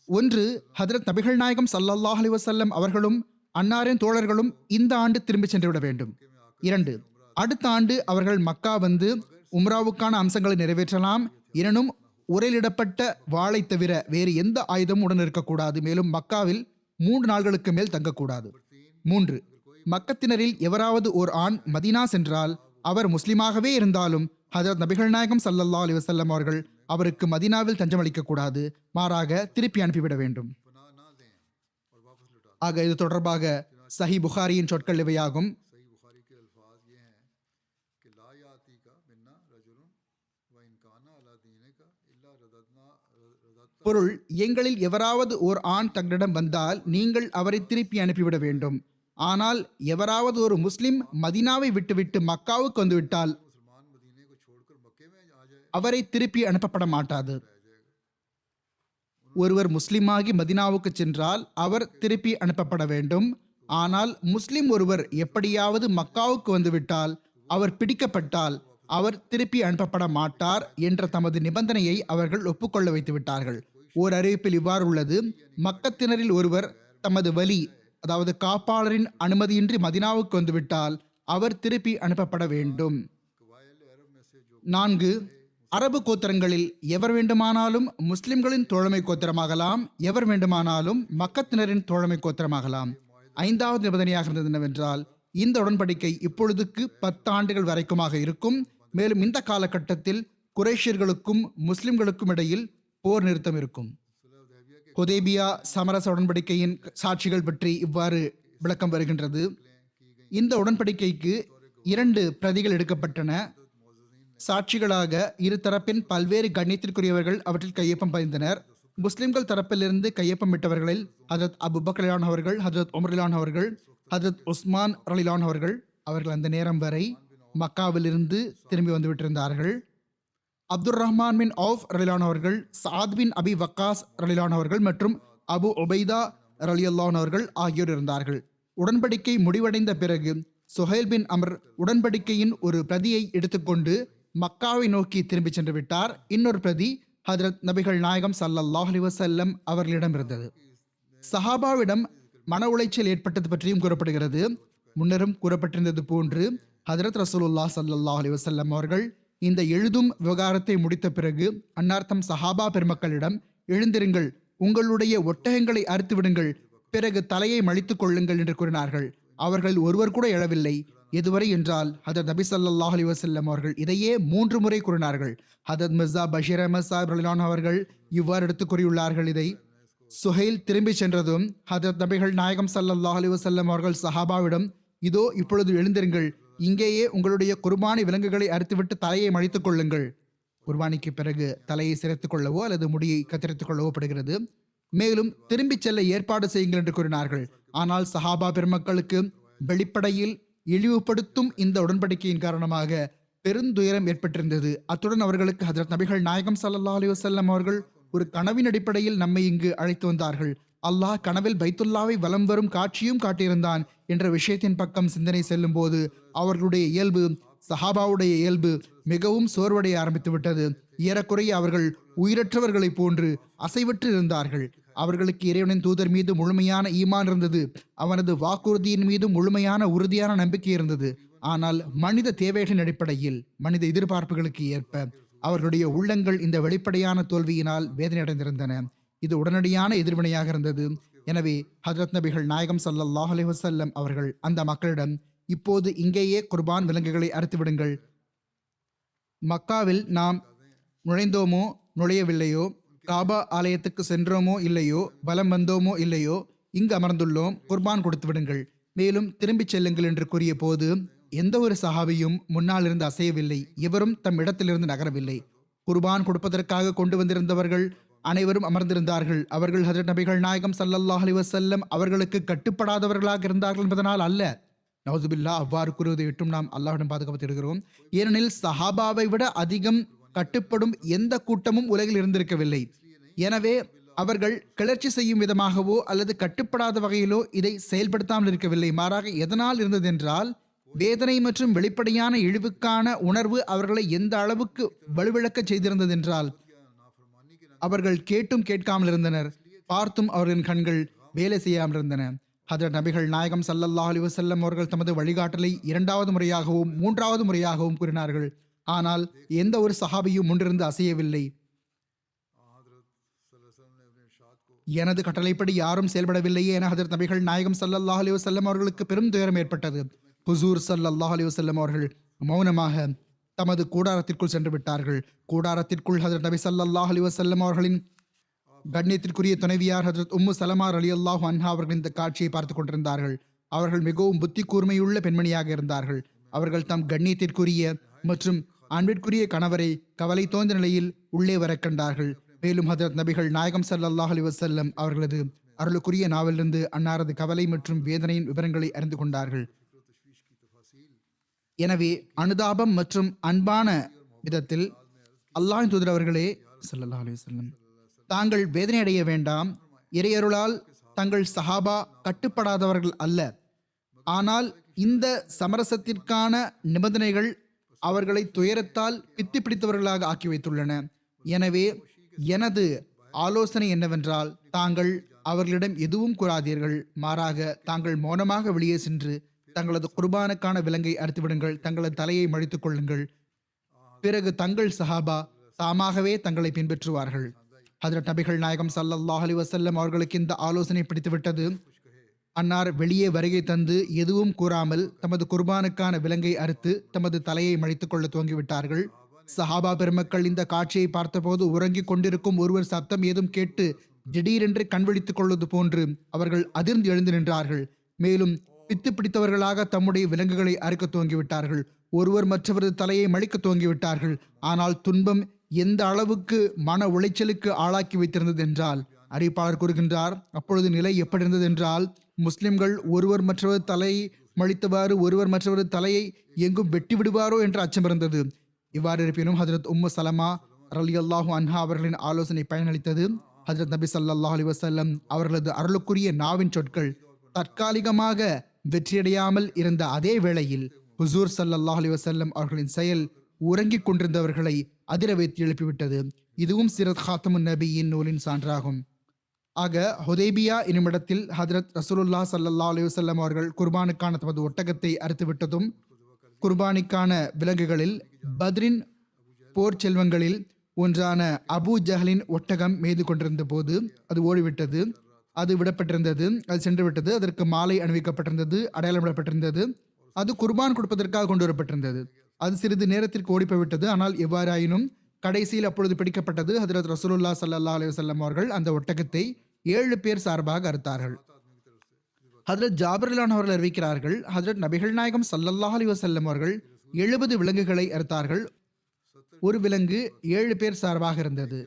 1. ஹதரத் நபிகள் நாயகம் ஸல்லல்லாஹு அலைஹி வஸல்லம் அவர்களும் அன்னாரின் தோழர்களும் இந்த ஆண்டு திரும்பி சென்றுவிட வேண்டும். 2. அடுத்த ஆண்டு அவர்கள் மக்கா வந்து உம்ராவுக்கான அம்சங்களை நிறைவேற்றலாம். எனினும் உரையிலிடப்பட்ட வாளை தவிர வேறு எந்த ஆயுதமும் உடன் இருக்கக்கூடாது. மேலும் மக்காவில் 3 நாள்களுக்கு மேல் தங்கக்கூடாது. 3. மக்கத்தினரில் எவராவது ஓர் ஆண் மதீனா சென்றால் அவர் முஸ்லிமாகவே இருந்தாலும் ஹதரத் நபிகள் நாயகம் ஸல்லல்லாஹு அலைஹி வஸல்லம் அவர்கள் அவருக்கு மதீனாவில் தஞ்சமளிக்கக்கூடாது, மாறாக திருப்பி அனுப்பிவிட வேண்டும். ஆக இது தொடர்பாக சஹி புகாரியின் சொற்கள் இவையாகும். பொருள்: எங்களில் எவராவது ஓர் ஆண் தங்களிடம் வந்தால் நீங்கள் அவரை திருப்பி அனுப்பிவிட வேண்டும். ஆனால் எவராவது ஒரு முஸ்லிம் மதீனாவை விட்டுவிட்டு மக்காவுக்கு வந்துவிட்டால் அவரை திருப்பி அனுப்பப்பட மாட்டாது. ஒருவர் முஸ்லிமாகி மதீனாவுக்கு சென்றால் அவர் திருப்பி அனுப்பப்பட வேண்டும். ஆனால் முஸ்லிம் ஒருவர் எப்படியாவது மக்காவுக்கு வந்துவிட்டால் அவர் பிடிக்கப்பட்டால் அவர் திருப்பி அனுப்பப்பட மாட்டார் என்ற தமது நிபந்தனையை அவர்கள் ஒப்புக்கொள்ள வைத்து விட்டார்கள். ஓர் அறிவிப்பில் இவ்வாறு உள்ளது: மக்கத்தினரில் ஒருவர் தமது வலி, அதாவது காப்பாளரின் அனுமதியின்றி மதீனாவுக்கு வந்துவிட்டால் அவர் திருப்பி அனுப்பப்பட வேண்டும். 4. அரபு கோத்திரங்களில் எவர் வேண்டுமானாலும் முஸ்லிம்களின் தோழமை கோத்திரமாகலாம், எவர் வேண்டுமானாலும் மக்கத்தினரின் தோழமை கோத்திரமாகலாம். 5வது நிபந்தனையாக இருந்தது என்னவென்றால், இந்த உடன்படிக்கை இப்பொழுதுக்கு 10 ஆண்டுகள் வரைக்குமாக இருக்கும். மேலும் இந்த காலகட்டத்தில் குறைஷியர்களுக்கும் முஸ்லிம்களுக்கும் இடையில் போர் நிறுத்தம் இருக்கும். ஹுதைபியா சமரச உடன்படிக்கையின் சாட்சிகள் பற்றி இவ்வாறு விளக்கம் வருகின்றது. இந்த உடன்படிக்கைக்கு 2 பிரதிகள் எடுக்கப்பட்டன. சாட்சிகளாக இரு தரப்பின் பல்வேறு கண்ணியத்திற்குரியவர்கள் அவற்றில் கையொப்பம் பதிந்தனர். முஸ்லிம்கள் தரப்பிலிருந்து கையொப்பமிட்டவர்களில் ஹஜரத் அபுபக்கர் அவர்கள், ஹஜரத் உமர் அவர்கள், ஹஜரத் உஸ்மான் அவர்கள். அவர்கள் அந்த நேரம் வரை மக்காவிலிருந்து திரும்பி வந்துவிட்டிருந்தார்கள். அப்துல் ரஹ்மான் பின் ஆஃப் அவர்கள், சாத் பின் அபி வக்காஸ் அவர்கள் மற்றும் அபு ஒபைதா அவர்கள் ஆகியோர் இருந்தார்கள். உடன்படிக்கை முடிவடைந்த பிறகு சுஹைல் பின் அமர் உடன்படிக்கையின் ஒரு பிரதியை எடுத்துக்கொண்டு மக்காவை நோக்கி திரும்பி சென்று விட்டார். இன்னொரு பிரதி ஹஜரத் நபிகள் நாயகம் ஸல்லல்லாஹு அலைஹி வஸல்லம் அவர்களிடம் இருந்தது. சஹாபாவிடம் மன உளைச்சல் ஏற்பட்டது பற்றியும் கூறப்படுகிறது. முன்னரும் கூறப்பட்டிருந்தது போன்று ஹஜரத் ரசூலுல்லாஹ் ஸல்லல்லாஹு அலைஹி வஸல்லம் அவர்கள் இந்த எழுதும் விவகாரத்தை முடித்த பிறகு அன்னார்த்தம் சஹாபா பெருமக்களிடம், எழுந்திருங்கள், உங்களுடைய ஒட்டகங்களை அறுத்து விடுங்கள், பிறகு தலையை மழித்துக் கொள்ளுங்கள் என்று கூறினார்கள். அவர்கள் ஒருவர் கூட எழவில்லை. எதுவரை என்றால் ஹதரத் நபி ஸல்லல்லாஹு அலைஹி வஸல்லம் அவர்கள் இதையே 3 முறை கூறினார்கள். ஹதரத் மிர்சா பஷீர் அஹ்மத் சாஹிப் அவர்கள் இவ்வாறு எடுத்து கூறியுள்ளார்கள். இதை சுஹைல் திரும்பி சென்றதும் ஹதரத் நபிகள் நாயகம் ஸல்லல்லாஹு அலைஹி வஸல்லம் அவர்கள் சஹாபாவிடம், இதோ இப்பொழுது எழுந்திருங்கள், இங்கேயே உங்களுடைய குர்பானி விலங்குகளை அறுத்துவிட்டு தலையை மழித்துக் கொள்ளுங்கள். குர்பானிக்கு பிறகு தலையை சிரைத்துக் கொள்ளவோ அல்லது முடியை கத்தரித்துக் கொள்ளவோ படுகிறது. மேலும் திரும்பிச் செல்ல ஏற்பாடு செய்யுங்கள் என்று கூறினார்கள். ஆனால் சஹாபா பெருமக்களுக்கு வெளிப்படையில் இழிவுபடுத்தும் இந்த உடன்படிக்கையின் காரணமாக பெருந்துயரம் ஏற்பட்டிருந்தது. அத்துடன் அவர்களுக்கு ஹஜரத் நபிகள் நாயகம் ஸல்லல்லாஹு அலைஹி வஸல்லம் அவர்கள் ஒரு கனவின் அடிப்படையில் நம்மை இங்கு அழைத்து வந்தார்கள். அல்லாஹ் கனவில் பைத்துல்லாவை வலம் வரும் காட்சியும் காட்டியிருந்தான் என்ற விஷயத்தின் பக்கம் சிந்தனை செல்லும் போது அவர்களுடைய இயல்பு, சஹாபாவுடைய இயல்பு மிகவும் சோர்வடைய ஆரம்பித்து விட்டது. ஏறக்குறைய அவர்கள் உயிரற்றவர்களைப் போன்று அசைவற்று இருந்தார்கள். அவர்களுக்கு இறைவனின் தூதர் மீது முழுமையான ஈமான் இருந்தது. அவனது வாக்குறுதியின் மீது முழுமையான உறுதியான நம்பிக்கை இருந்தது. ஆனால் மனித தேவைகளின் அடிப்படையில், மனித எதிர்பார்ப்புகளுக்கு ஏற்ப அவர்களுடைய உள்ளங்கள் இந்த வெளிப்படையான தோல்வியினால் வேதனையடைந்திருந்தன. இது உடனடியான எதிர்வினையாக இருந்தது. எனவே ஹஜரத் நபிகள் நாயகம் ஸல்லல்லாஹு அலைஹி வஸல்லம் அவர்கள் அந்த மக்களிடம், இப்போது இங்கேயே குர்பான் விலங்குகளை அறுத்துவிடுங்கள். மக்காவில் நாம் நுழைந்தோமோ நுழையவில்லையோ, காபா ஆலயத்துக்கு சென்றோமோ இல்லையோ, வலம் வந்தோமோ இல்லையோ, இங்கு அமர்ந்துள்ளோம், குர்பான் கொடுத்து விடுங்கள், மேலும் திரும்பிச் செல்லுங்கள் என்று கூறிய போது எந்த ஒரு சஹாபியும் முன்னால் இருந்து அசையவில்லை. எவரும் தம் இடத்திலிருந்து நகரவில்லை. குர்பான் கொடுப்பதற்காக கொண்டு வந்திருந்தவர்கள் அனைவரும் அமர்ந்திருந்தார்கள். அவர்கள் ஹஜரத் நபிகள் நாயகம் ஸல்லல்லாஹு அலைஹி வஸல்லம் அவர்களுக்கு கட்டுப்படாதவர்களாக இருந்தார்கள் என்பதனால் அல்ல. நவுசுபில்லா, அவ்வாறு கூறுவதை விட்டும் நாம் அல்லாஹ்விடம் பாதுகாப்பு தேடுகிறோம். ஏனெனில் சஹாபாவை விட அதிகம் கட்டுப்படும் எந்த கூட்டமும் உலகில் இருந்திருக்கவில்லை. எனவே அவர்கள் கிளர்ச்சி செய்யும் விதமாகவோ அல்லது கட்டுப்படாத வகையிலோ இதை செயல்படுத்தாமல் இருக்கவில்லை. மாறாக எதனால் இருந்ததென்றால், வேதனை மற்றும் வெளிப்படையான இழிவுக்கான உணர்வு அவர்களை எந்த அளவுக்கு வலுவிழக்க செய்திருந்ததென்றால், அவர்கள் கேட்டும் கேட்காமல் இருந்தனர், பார்த்தும் அவர்களின் கண்கள் வேலை செய்யாமல் இருந்தன. ஹஜரத் நபிகள் நாயகம் ஸல்லல்லாஹு அலைஹி வஸல்லம் அவர்கள் தமது வழிகாட்டலை 2வது முறையாகவும் 3வது முறையாகவும் கூறினார்கள். ஆனால் எந்த ஒரு சஹாபியும் முன்னிருந்து அசையவில்லை. எனது கட்டளைப்படி யாரும் செயல்படவில்லையே என ஹஜரத் நபிகள் நாயகம் ஸல்லல்லாஹு அலைஹி வஸல்லம் அவர்களுக்கு பெரும் துயரம் ஏற்பட்டது. ஹுசூர் ஸல்லல்லாஹு அலைஹி வஸல்லம் அவர்கள் மௌனமாக தமது கூடாரத்திற்குள் சென்று விட்டார்கள். கூடாரத்திற்குள் ஹஜரத் நபி ஸல்லல்லாஹு அலைஹி வஸல்லம் அவர்களின் கண்ணியத்திற்குரிய துணைவியார் ஹஜரத் உம்மு சலமா ரலியல்லாஹு அன்ஹா அவர்கள் இந்த காட்சியை பார்த்து கொண்டிருந்தார்கள். அவர்கள் மிகவும் புத்தி கூர்மையுள்ள பெண்மணியாக இருந்தார்கள். அவர்கள் தம் கண்ணியத்திற்குரிய மற்றும் அன்பிற்குரிய கணவரை கவலை தோய்ந்த நிலையில் உள்ளே வர கண்டார்கள். மேலும் ஹஜரத் நபிகள் நாயகம் ஸல்லல்லாஹு அலைஹி வஸல்லம் அவர்களது அருளுக்குரிய நாவிலிருந்து அன்னாரது கவலை மற்றும் வேதனையின் விவரங்களை அறிந்து கொண்டார்கள். எனவே அனுதாபம் மற்றும் அன்பான விதத்தில் அல்லாஹ்வின் தூதர் அவர்களே ஸல்லல்லாஹு அலைஹி வஸல்லம், தாங்கள் வேதனை அடைய வேண்டாம். இறையருளால் தங்கள் சஹாபா கட்டுப்படாதவர்கள் அல்ல. ஆனால் இந்த சமரசத்திற்கான நிபந்தனைகள் அவர்களை துயரத்தால் பித்தி பிடித்தவர்களாக ஆக்கி வைத்துள்ளன. எனவே எனது ஆலோசனை என்னவென்றால், தாங்கள் அவர்களிடம் எதுவும் கூறாதீர்கள். மாறாக தாங்கள் மௌனமாக வெளியே சென்று தங்களது குர்பானுக்கான விலங்கை அறுத்துவிடுங்கள், தங்களது தலையை மழித்துக் கொள்ளுங்கள். பிறகு தங்கள் சஹாபா தாமாகவே தங்களை பின்பற்றுவார்கள். ஹஜ்ரத் நபிகள் நாயகம் ஸல்லல்லாஹு அலைஹி வஸல்லம் அவர்களுக்கு இந்த ஆலோசனை பிடித்துவிட்டது. அன்னார் வெளியே வருகை தந்து எதுவும் கூறாமல் தமது குர்பானுக்கான விலங்கை அறுத்து தமது தலையை மழித்துக் கொள்ள துவங்கிவிட்டார்கள். சஹாபா பெருமக்கள் இந்த காட்சியை பார்த்தபோது உறங்கிக் கொண்டிருக்கும் ஒருவர் சத்தம் ஏதும் கேட்டு திடீரென்று கண்விழித்துக் கொள்வது போன்று அவர்கள் அதிர்ந்து எழுந்து நின்றார்கள். மேலும் பித்து பிடித்தவர்களாக தம்முடைய விலங்குகளை அறுக்க துவங்கிவிட்டார்கள். ஒருவர் மற்றவரது தலையை மழிக்க துவங்கிவிட்டார்கள். ஆனால் துன்பம் எந்த அளவுக்கு மன உளைச்சலுக்கு ஆளாக்கி வைத்திருந்தது என்றால், அறிவிப்பாளர் கூறுகின்றார், அப்பொழுது நிலை எப்படி இருந்தது என்றால், முஸ்லிம்கள் ஒருவர் மற்றவர் தலையை மழித்தவாறு ஒருவர் மற்றவரது தலையை எங்கும் வெட்டி விடுவாரோ என்ற அச்சம் இருந்தது. இவ்வாறு இருப்பினும் ஹஜ்ரத் உம்மு சலமா ரலியல்லாஹு அன்ஹா அவர்களின் ஆலோசனை பயனளித்தது. ஹஜ்ரத் நபி ஸல்லல்லாஹு அலைஹி வஸல்லம் அவர்களது அருளுக்குரிய நாவின் சொற்கள் தற்காலிகமாக வெற்றியடையாமல் இருந்த அதே வேளையில் ஹுசூர் ஸல்லல்லாஹு அலைஹி வஸல்லம் அவர்களின் செயல் உறங்கிக் கொண்டிருந்தவர்களை அதிர வைத்து எழுப்பிவிட்டது. இதுவும் சிரத் ஹாத்தமுன் நபியின் நூலின் சான்றாகும். ஆக ஹுதைபியா என்னுமிடத்தில் ஹஜ்ரத் ரசூலுல்லாஹ் ஸல்லல்லாஹு அலைஹி வஸல்லம் அவர்கள் குர்பானுக்கான தமது ஒட்டகத்தை அறுத்துவிட்டதும், குர்பானிக்கான விலங்குகளில் பத்ரின் போர் செல்வங்களில் ஒன்றான அபூ ஜஹலின் ஒட்டகம் மேய்து கொண்டிருந்த போது அது ஓடிவிட்டது. அது விடப்பட்டிருந்தது, அது சென்று விட்டது. அதற்கு மாலை அணிவிக்கப்பட்டிருந்தது, அடையாளமிடப்பட்டிருந்தது. அது குர்பான் கொடுப்பதற்காக கொண்டு வரப்பட்டிருந்தது. அது சிறிது நேரத்திற்கு ஓடிப்போய்விட்டது. ஆனால் எவ்வாறாயினும் கடைசியில் அப்பொழுது பிடிக்கப்பட்டது. ஹஜ்ரத் ரசூலுல்லாஹ் ஸல்லல்லாஹு அலைஹி வஸல்லம் அவர்கள் அந்த ஒட்டகத்தை 7 பேர் சார்பாக அறுத்தார்கள். ஹஜ்ரத் ஜாபிர் ரலியல்லாஹு அன்ஹு அவர்கள் அறிவிக்கிறார்கள், ஹஜ்ரத் நபிகள் நாயகம் ஸல்லல்லாஹு அலைஹி வஸல்லம் அவர்கள் 70 விலங்குகளை அறுத்தார்கள். ஒரு விலங்கு 7 பேர் சார்பாக இருந்தது.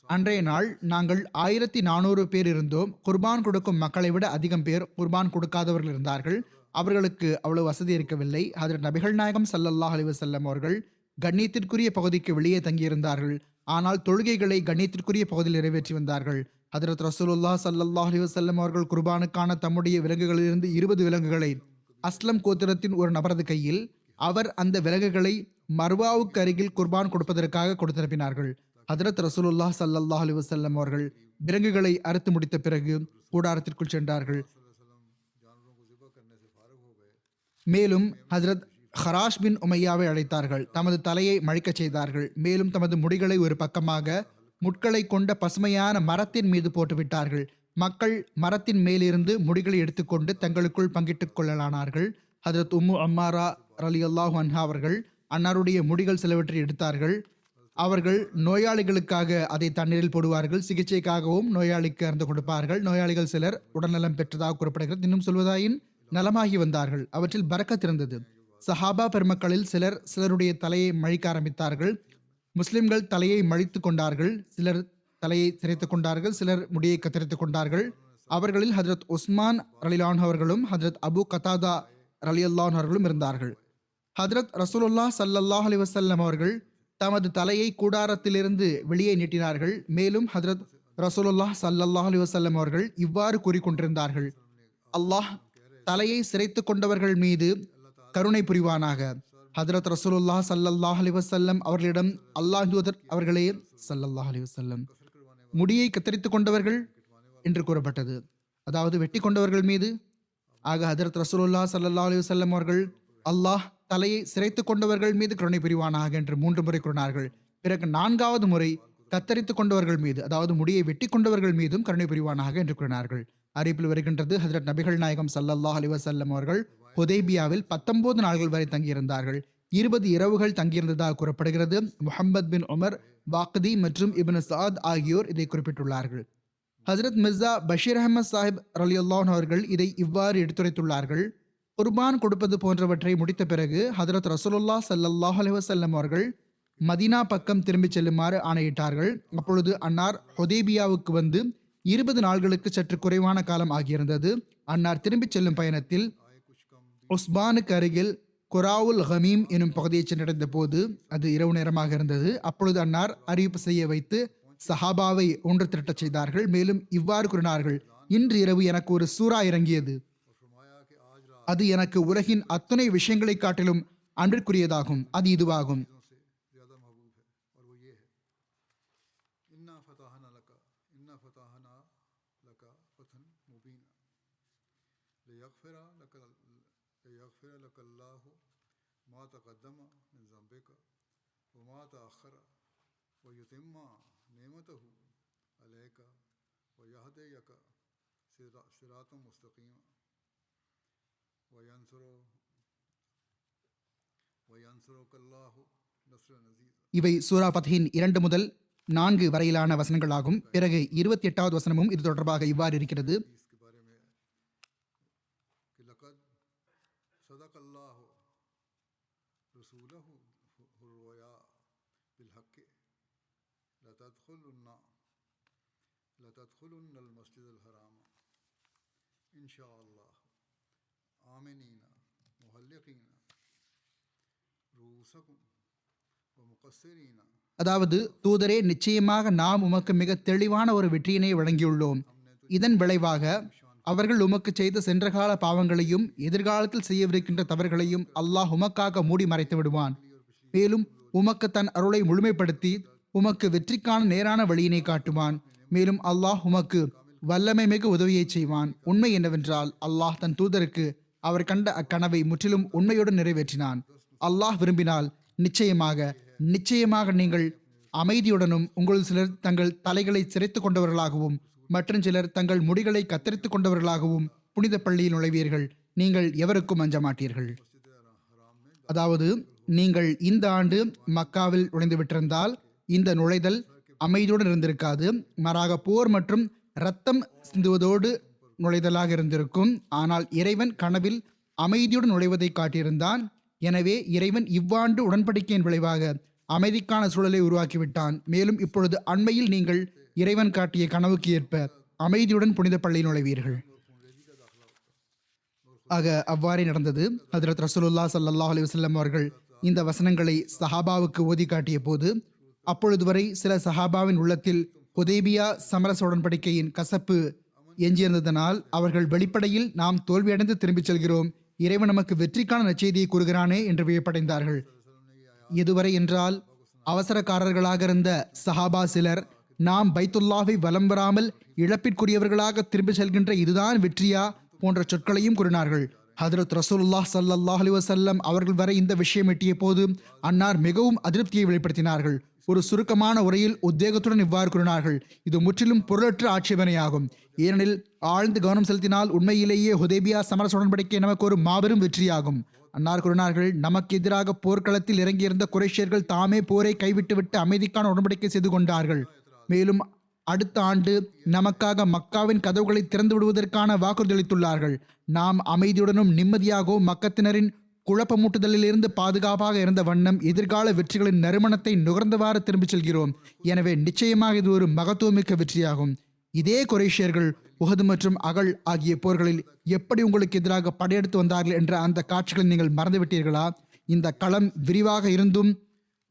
அன்றைய நாள் நாங்கள் 1400 பேர் இருந்தோம். குர்பான் கொடுக்கும் மக்களை விட அதிகம் பேர் குர்பான் கொடுக்காதவர்கள் இருந்தார்கள். அவர்களுக்கு அவ்வளவு வசதி இருக்கவில்லை. ஹஜ்ரத் நபிகள் நாயகம் ஸல்லல்லாஹு அலைஹி வஸல்லம் அவர்கள் கண்ணியத்திற்குரிய பகுதிக்கு வெளியே தங்கியிருந்தார்கள். ஆனால் தொழுகைகளை கண்ணியத்திற்குரிய பகுதியில் நிறைவேற்றி வந்தார்கள். ஹஜ்ரத் ரசூலுல்லாஹ் ஸல்லல்லாஹு அலைஹி வஸல்லம் அவர்கள் குர்பானுக்கான தம்முடைய விலங்குகளிலிருந்து 20 விலங்குகளை அஸ்லம் கோத்திரத்தின் ஒரு நபரது கையில், அவர் அந்த விலங்குகளை மர்வாவுக்கு அருகில் குர்பான் கொடுப்பதற்காக கொடுத்தனுப்பினார்கள். ஹஜ்ரத் ரசூலுல்லாஹ் ஸல்லல்லாஹு அலைஹி வஸல்லம் அவர்கள் விலங்குகளை அறுத்து முடித்த பிறகு கூடாரத்திற்குள் சென்றார்கள். மேலும் ஹஜ்ரத் ஹராஷ் பின் உமையாவை அழைத்தார்கள். தமது தலையை மழிக்கச் செய்தார்கள். மேலும் தமது முடிகளை ஒரு பக்கமாக முட்களை கொண்ட பசுமையான மரத்தின் மீது போட்டுவிட்டார்கள். மக்கள் மரத்தின் மேலிருந்து முடிகளை எடுத்துக்கொண்டு தங்களுக்குள் பங்கிட்டுக் கொள்ளலானார்கள். ஹஜ்ரத் உம்மு அம்மாரா ரலியல்லாஹு அன்ஹா அவர்கள் அன்னாருடைய முடிகள் சிலவற்றை எடுத்தார்கள். அவர்கள் நோயாளிகளுக்காக அதை தண்ணீரில் போடுவார்கள். சிகிச்சைக்காகவும் நோயாளிக்கு அருந்து கொடுப்பார்கள். நோயாளிகள் சிலர் உடல்நலம் பெற்றதாக கூறப்படுகிறது. இன்னும் சொல்வதாயின் நலமாகி வந்தார்கள். அவற்றில் பரக்கத் இருந்தது. சஹாபா பெருமக்களில் சிலருடைய தலையை மழிக்க ஆரம்பித்தார்கள். முஸ்லிம்கள் தலையை மழித்து கொண்டார்கள். சிலர் தலையை சிரைத்துக் கொண்டார்கள். சிலர் முடியை கத்தரித்துக் கொண்டார்கள். அவர்களில் ஹஜ்ரத் உஸ்மான் ரலியல்லாஹு அவர்களும் ஹஜ்ரத் அபு கதாதா ரலியல்லாஹு அவர்களும் இருந்தார்கள். ஹஜ்ரத் ரசூலுல்லாஹ் ஸல்லல்லாஹு அலைஹி வஸல்லம் அவர்கள் தமது தலையை கூடாரத்திலிருந்து வெளியே நீட்டினார்கள். மேலும் ஹஜ்ரத் ரசூலுல்லாஹ் ஸல்லல்லாஹு அலைஹி வஸல்லம் அவர்கள் இவ்வாறு கூறிக்கொண்டிருந்தார்கள், அல்லாஹ் தலையை சிரைத்து கொண்டவர்கள் மீது கருணை புரிவானாக. ஹஜ்ரத் ரசூலுல்லாஹ் ஸல்லல்லாஹு அலைஹி வஸல்லம் அவர்களிடம் அல்லாஹ் தூதர் அவர்களே ஸல்லல்லாஹு அலைஹி வஸல்லம், முடியை கத்தரித்து கொண்டவர்கள் என்று கூறப்பட்டது, அதாவது வெட்டி கொண்டவர்கள் மீது. ஆக ஹஜ்ரத் ரசூலுல்லாஹ் ஸல்லல்லாஹு அலைஹி வஸல்லம் அவர்கள் அல்லாஹ் தலையை சிரைத்து கொண்டவர்கள் மீது கருணை புரிவானாக என்று 3 முறை கூறினார்கள். பிறகு 4வது முறை கத்தரித்து கொண்டவர்கள் மீது, அதாவது முடியை வெட்டி கொண்டவர்கள் மீதும் கருணை புரிவானாக என்று கூறினார்கள். அறிவிப்பில் வருகின்றது, ஹஜ்ரத் நபிகள் நாயகம் ஸல்லல்லாஹு அலைஹி வஸல்லம் அவர்கள் ஹுதைபியாவில் 19 நாள்கள் வரை தங்கியிருந்தார்கள். 20 இரவுகள் தங்கியிருந்ததாக கூறப்படுகிறது. முஹம்மத் பின் உமர் வாக்தி மற்றும் இப்னு சஅத் ஆகியோர் இதை குறிப்பிட்டுள்ளார்கள். ஹஜ்ரத் மிர்சா பஷீர் அஹமத் சாஹிப் ரலியல்லாஹு அன்ஹு அவர்கள் இதை இவ்வாறு எடுத்துரைத்துள்ளார்கள். குர்பான் கொடுப்பது போன்றவற்றை முடித்த பிறகு ஹஜ்ரத் ரசூலுல்லாஹ் ஸல்லல்லாஹு அலைஹி வஸல்லம் அவர்கள் மதீனா பக்கம் திரும்பிச் செல்லுமாறு ஆணையிட்டார்கள். அப்பொழுது அன்னார் ஹுதைபியாவுக்கு வந்து 20 நாள்களுக்கு சற்று குறைவான காலம் ஆகியிருந்தது. அன்னார் திரும்பிச் செல்லும் பயணத்தில் உஸ்பானுக்கு அருகில் குராவுல் ஹமீம் எனும் பகுதியை சென்றடைந்த போது அது இரவு நேரமாக இருந்தது. அப்பொழுது அன்னார் அறிவிப்பு செய்ய வைத்து சஹாபாவை ஒன்று திரட்டச் செய்தார்கள். மேலும் இவ்வாறு கூறினார்கள், இன்று இரவு எனக்கு ஒரு சூரா இறங்கியது. அது எனக்கு உலகின் அத்துணை விஷயங்களை காட்டிலும் அன்றிற்குரியதாகும். அது இதுவாகும். يغفر لك الله ما تقدم من ذنبك وما تأخر ويتم نعمته عليك ويهديك صراطا مستقيما وينصرك الله نصرا عزيزا. இவை சூரா ஃபத்ஹின் 2 முதல் 4 வரையிலான வசனங்களாகும். பிறகு 28வது வசனமும் இது தொடர்பாக இவ்வாறு இருக்கிறது. لتدخلن المسجد الحرام إن شاء الله آمنين محلقين رؤوسكم ومقصرين. அதாவது தூதரே, நிச்சயமாக நாம் உமக்கு மிக தெளிவான ஒரு வெற்றியினை வழங்கியுள்ளோம். இதன் விளைவாக அவர்கள் உமக்கு செய்த சென்றகால பாவங்களையும் எதிர்காலத்தில் செய்யவிருக்கின்ற தவறுகளையும் அல்லாஹ் உமக்காக மூடி மறைத்து விடுவான். மேலும் உமக்கு தன் அருளை முழுமைப்படுத்தி உமக்கு வெற்றிக்கான நேரான வழியினை காட்டுவான். மேலும் அல்லாஹ் உமக்கு வல்லமை மிகு உதவியை செய்வான். உண்மை என்னவென்றால் அல்லாஹ் தன் தூதருக்கு அவர் கண்ட அக்கனவை முற்றிலும் உண்மையோடு நிறைவேற்றினான். அல்லாஹ் விரும்பினால் நிச்சயமாக நீங்கள் அமைதியுடனும், உங்கள் சிலர் தங்கள் தலைகளை சிரைத்து கொண்டவர்களாகவும் மற்றும் சிலர் தங்கள் முடிகளை கத்தரித்து கொண்டவர்களாகவும் புனித பள்ளியில் நுழைவீர்கள். நீங்கள் எவருக்கும் அஞ்ச மாட்டீர்கள். அதாவது நீங்கள் இந்த ஆண்டு மக்காவில் நுழைந்து விட்டிருந்தால் இந்த நுழைதல் அமைதியுடன் இருந்திருக்காது. மாறாக போர் மற்றும் இரத்தம் சிந்துவதோடு நுழைதலாக இருந்திருக்கும். ஆனால் இறைவன் கனவில் அமைதியுடன் நுழைவதை காட்டியிருந்தான். எனவே இறைவன் இவ்வாண்டு உடன்படிக்கையின் விளைவாக அமைதிக்கான சூழலை உருவாக்கிவிட்டான். மேலும் இப்பொழுது அண்மையில் நீங்கள் இறைவன் காட்டிய கனவுக்கு ஏற்ப அமைதியுடன் புனித பள்ளியில் நுழைவீர்கள். ஆக அவ்வாறே நடந்தது. ஹஜ்ரத் ரசூலுல்லாஹ் ஸல்லல்லாஹு அலைஹி வஸல்லம் அவர்கள் இந்த வசனங்களை சஹாபாவுக்கு ஓதி காட்டிய போது அப்பொழுது வரை சில சஹாபாவின் உள்ளத்தில் ஹுதைபியா சமரச உடன்படிக்கையின் கசப்பு எஞ்சியிருந்ததனால் அவர்கள் வெளிப்படையில் நாம் தோல்வியடைந்து திரும்பிச் செல்கிறோம், இறைவன் நமக்கு வெற்றிக்கான நற்செய்தியை கூறுகிறானே என்று வியப்படைந்தார்கள். எதுவரை என்றால் அவசரக்காரர்களாக இருந்த சஹாபா சிலர் நாம் பைத்துல்லாவை வலம் வராமல் இழப்பிற்குரியவர்களாக திரும்பி செல்கின்ற இதுதான் வெற்றியா போன்ற சொற்களையும் கூறினார்கள். ஹஜ்ரத் ரசூலுல்லாஹ் ஸல்லல்லாஹு அலைஹி வஸல்லம் அவர்கள் வரை இந்த விஷயம் எட்டிய போது அன்னார் மிகவும் அதிருப்தியை வெளிப்படுத்தினார்கள். ஒரு சுருக்கமான உரையில் உத்வேகத்துடன் இவ்வாறு கூறினார்கள்: இது முற்றிலும் பொருளற்ற ஆட்சேபனையாகும். ஏனெனில் ஆழ்ந்து கவனம் செலுத்தினால் உண்மையிலேயே ஹுதைபியா சமரச உடன்படிக்கை நமக்கு ஒரு மாபெரும் வெற்றியாகும். அன்னார் கூறினார்கள், நமக்கு எதிராக போர்க்களத்தில் இறங்கியிருந்த குறைஷியர்கள் தாமே போரை கைவிட்டுவிட்டு அமைதிக்கான உடன்படிக்கை செய்து கொண்டார்கள். மேலும் அடுத்த ஆண்டு நமக்காக மக்காவின் கதவுகளை திறந்து விடுவதற்கான வாக்குறுதி அளித்துள்ளார்கள். நாம் அமைதியுடனும் நிம்மதியாகவும் மக்கத்தினரின் குழப்பமூட்டுதலிலிருந்து பாதுகாப்பாக இருந்த வண்ணம் எதிர்கால வெற்றிகளின் நறுமணத்தை நுகர்ந்தவாறு திரும்பிச் செல்கிறோம். எனவே நிச்சயமாக இது ஒரு மகத்துவமிக்க வெற்றியாகும். இதே குறைஷியர்கள் உஹது மற்றும் அகல் ஆகிய போர்களில் எப்படி உங்களுக்கு எதிராக படையெடுத்து வந்தார்கள் என்ற அந்த காட்சிகளை நீங்கள் மறந்துவிட்டீர்களா? இந்த களம் விரிவாக இருந்தும்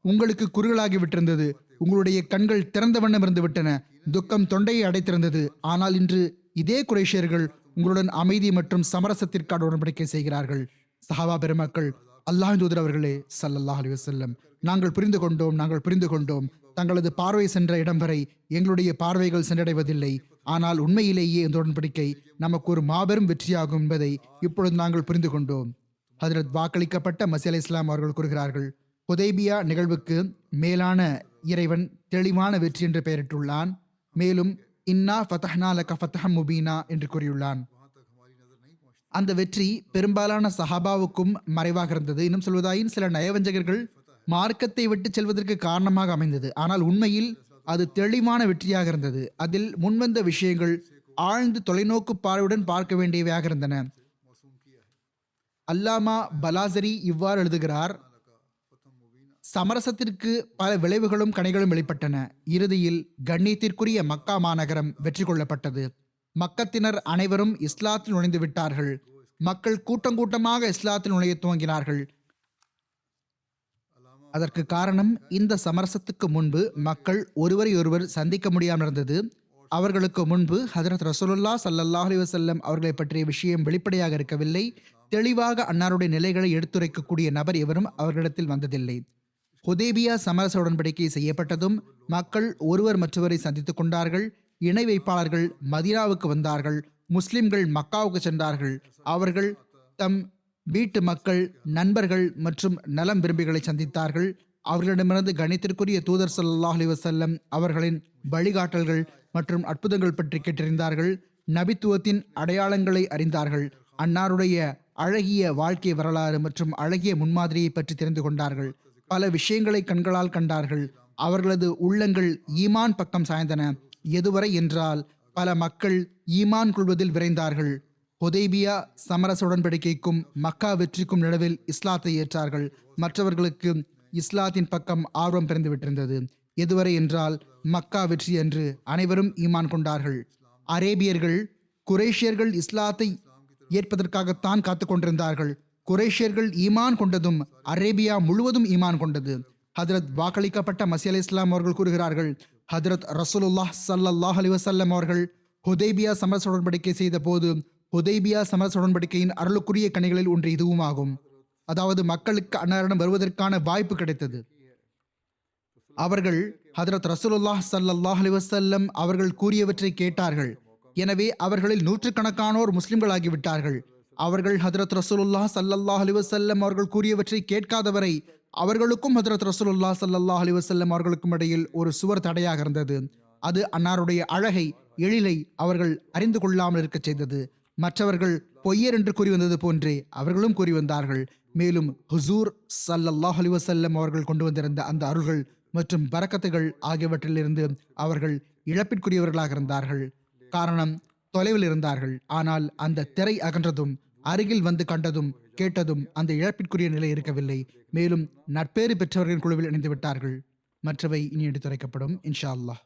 உங்களுக்கு குறுகலாகி விட்டிருந்தது. உங்களுடைய கண்கள் திறந்த வண்ணம் இருந்து விட்டன. துக்கம் தொண்டையை அடைத்திருந்தது. ஆனால் இன்று இதே குறைஷியர்கள் உங்களுடன் அமைதி மற்றும் சமரசத்திற்கான உடன்படிக்கை செய்கிறார்கள். சஹாபா பெருமக்கள், அல்லாஹ்வின் தூதர் அவர்களே ஸல்லல்லாஹு அலைஹி வஸல்லம், நாங்கள் புரிந்து கொண்டோம். தங்களது பார்வை சென்ற இடம் வரை எங்களுடைய பார்வைகள் சென்றடைவதில்லை. ஆனால் உண்மையிலேயே இந்த உடன்படிக்கை நமக்கு ஒரு மாபெரும் வெற்றியாகும் என்பதை இப்பொழுது நாங்கள் புரிந்து கொண்டோம். ஹஜ்ரத் வாக்களிக்கப்பட்ட மஸீஹ் அலைஹிஸ்ஸலாம் அவர்கள் கூறுகிறார்கள், ஹுதைபியா நிகழ்வுக்கு மேலான இறைவன் தெளிவான வெற்றி என்று பெயரிட்டுள்ளான். மேலும் இன்னா ஃபதஹ்னா லக ஃபத்ஹம் முபீனா என்று கூறியுள்ளான். அந்த வெற்றி பெரும்பாலான சஹாபாவுக்கும் மறைவாக இருந்தது. இன்னும் சொல்வதாயின் சில நயவஞ்சகர்கள் மார்க்கத்தை விட்டு செல்வதற்கு காரணமாக அமைந்தது. ஆனால் உண்மையில் அது தெளிவான வெற்றியாக இருந்தது. அதில் முன்வந்த விஷயங்கள் ஆழ்ந்து தொலைநோக்கு பார்வையுடன் பார்க்க வேண்டியவையாக இருந்தன. அல்லாமா பலாசரி இவ்வாறு எழுதுகிறார்: சமரசத்திற்கு பல விளைவுகளும் கனிகளும் வெளிப்பட்டன. இறுதியில் கண்ணியத்திற்குரிய மக்கா மாநகரம் வெற்றி கொள்ளப்பட்டது. மக்கத்தினர் அனைவரும் இஸ்லாத்தில் நுழைந்து விட்டார்கள். மக்கள் கூட்டமாக இஸ்லாத்தில் நுழைய துவங்கினார்கள். அதற்கு காரணம், இந்த சமரசத்துக்கு முன்பு மக்கள் ஒருவரை ஒருவர் சந்திக்க முடியாமல் இருந்தது. அவர்களுக்கு முன்பு ஹஜ்ரத் ரசூலுல்லாஹ் ஸல்லல்லாஹு அலைஹி வஸல்லம் அவர்களை பற்றிய விஷயம் வெளிப்படையாக இருக்கவில்லை. தெளிவாக அன்னாருடைய நிலைகளை எடுத்துரைக்கக்கூடிய நபர் எவரும் அவர்களிடத்தில் வந்ததில்லை. ஹுதைபியா சமரச உடன்படிக்கை செய்யப்பட்டதும் மக்கள் ஒருவர் மற்றவரை சந்தித்துக் கொண்டார்கள். இணை வைப்பாளர்கள் மதீனாவுக்கு வந்தார்கள். முஸ்லிம்கள் மக்காவுக்கு சென்றார்கள். அவர்கள் தம் வீட்டு மக்கள், நண்பர்கள் மற்றும் நலம் விரும்பிகளை சந்தித்தார்கள். அவர்களிடமிருந்து கணித்திற்குரிய தூதர் ஸல்லல்லாஹு அலைஹி வஸல்லம் அவர்களின் வழிகாட்டல்கள் மற்றும் அற்புதங்கள் பற்றி கேட்டறிந்தார்கள். நபித்துவத்தின் அடையாளங்களை அறிந்தார்கள். அன்னாருடைய அழகிய வாழ்க்கை வரலாறு மற்றும் அழகிய முன்மாதிரியை பற்றி தெரிந்து கொண்டார்கள். பல விஷயங்களை கண்களால் கண்டார்கள். அவர்களது உள்ளங்கள் ஈமான் பக்கம் சாய்ந்தன. எதுவரை என்றால் பல மக்கள் ஈமான் கொள்வதில் விரைந்தார்கள். ஹுதைபியா சமரச உடன்படிக்கைக்கும் மக்கா வெற்றிக்கும் நடுவில் இஸ்லாத்தை ஏற்றார்கள். மற்றவர்களுக்கு இஸ்லாத்தின் பக்கம் ஆர்வம் பிறந்துவிட்டிருந்தது. எதுவரை என்றால் மக்கா வெற்றி என்று அனைவரும் ஈமான் கொண்டார்கள். அரேபியர்கள் குரேஷியர்கள் இஸ்லாத்தை ஏற்பதற்காகத்தான் காத்து கொண்டிருந்தார்கள். குரேஷியர்கள் ஈமான் கொண்டதும் அரேபியா முழுவதும் ஈமான் கொண்டது. ஹதரத் வாக்களிக்கப்பட்ட மஸீஹ் அலைஹிஸ்ஸலாம் அவர்கள் கூறுகிறார்கள், ஹதரத் ரசூலுல்லாஹ் ஸல்லல்லாஹு அலைஹி வஸல்லம் அவர்கள் ஹுதைபியா சமரச உடன்படிக்கை செய்த போது ஹுதைபியா சமரச உடன்படிக்கையின் அருளுக்குரிய கனிகளில் ஒன்று இதுவும் ஆகும். அதாவது மக்களுக்கு அன்னாரிடம் வருவதற்கான வாய்ப்பு கிடைத்தது. அவர்கள் ஹதரத் ரசூலுல்லாஹ் ஸல்லல்லாஹு அலைஹி வஸல்லம் அவர்கள் கூறியவற்றை கேட்டார்கள். எனவே அவர்களில் நூற்றுக்கணக்கானோர் முஸ்லிம்களாகிவிட்டார்கள். அவர்கள் ஹதரத் ரசூலுல்லாஹ் ஸல்லல்லாஹு அலைஹி வஸல்லம் அவர்கள் கூறியவற்றை கேட்காதவரை அவர்களுக்கும் ஹதரத் ரசூலுல்லாஹ் ஸல்லல்லாஹு அலைஹி வஸல்லம் அவர்களுக்கும் இடையில் ஒரு சுவர் தடையாக இருந்தது. அது அன்னாருடைய அழகை, எழிலை அவர்கள் அறிந்து கொள்ளாமல் இருக்க செய்தது. மற்றவர்கள் பொய்யர் என்று கூறி வந்தது போன்றே அவர்களும் கூறி வந்தார்கள். மேலும் ஹுசூர் ஸல்லல்லாஹு அலைஹி வஸல்லம் அவர்கள் கொண்டு வந்திருந்த அந்த அருள்கள் மற்றும் பரக்கத்துகள் ஆகியவற்றிலிருந்து அவர்கள் இழப்பிற்குரியவர்களாக இருந்தார்கள். காரணம், தொலைவில் இருந்தார்கள். ஆனால் அந்த திரை அகன்றதும் அருகில் வந்து கண்டதும் கேட்டதும் அந்த இழப்பிற்குரிய நிலை இருக்கவில்லை. மேலும் நட்பேறு பெற்றவர்களின் குழுவில் இணைந்து விட்டார்கள். மற்றவை இனி எடுத்துரைக்கப்படும் இன்ஷா அல்லாஹ்.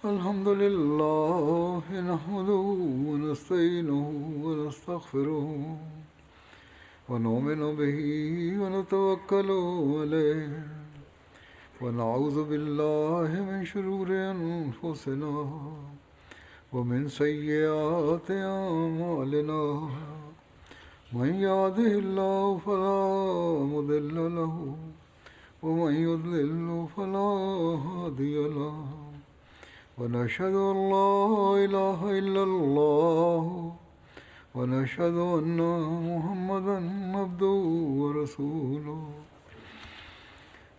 الحمد لله نحمده ونستعينه ونستغفره ونؤمن به ونتوكل عليه ونعوذ بالله من شرور أنفسنا ومن سيئات أعمالنا من يهده الله فلا مضل له ومن يضلل فلا هادي له ونشهد أن لا إله إلا الله ونشهد أن محمدا عبده ورسوله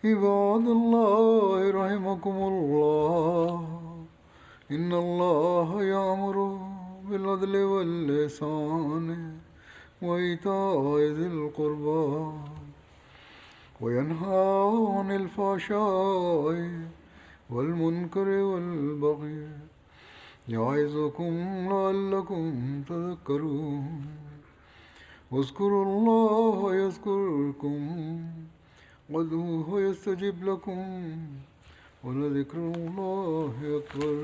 عباد الله رحمكم الله إن الله يأمر بالعدل والإحسان وإيتاء ذي القربى وينهى عن الفحشاء والمنكر والبغي يعظكم لعلكم تذكرون واذكروا الله يذكركم وادعوه يستجب لكم ولذكر الله أكبر.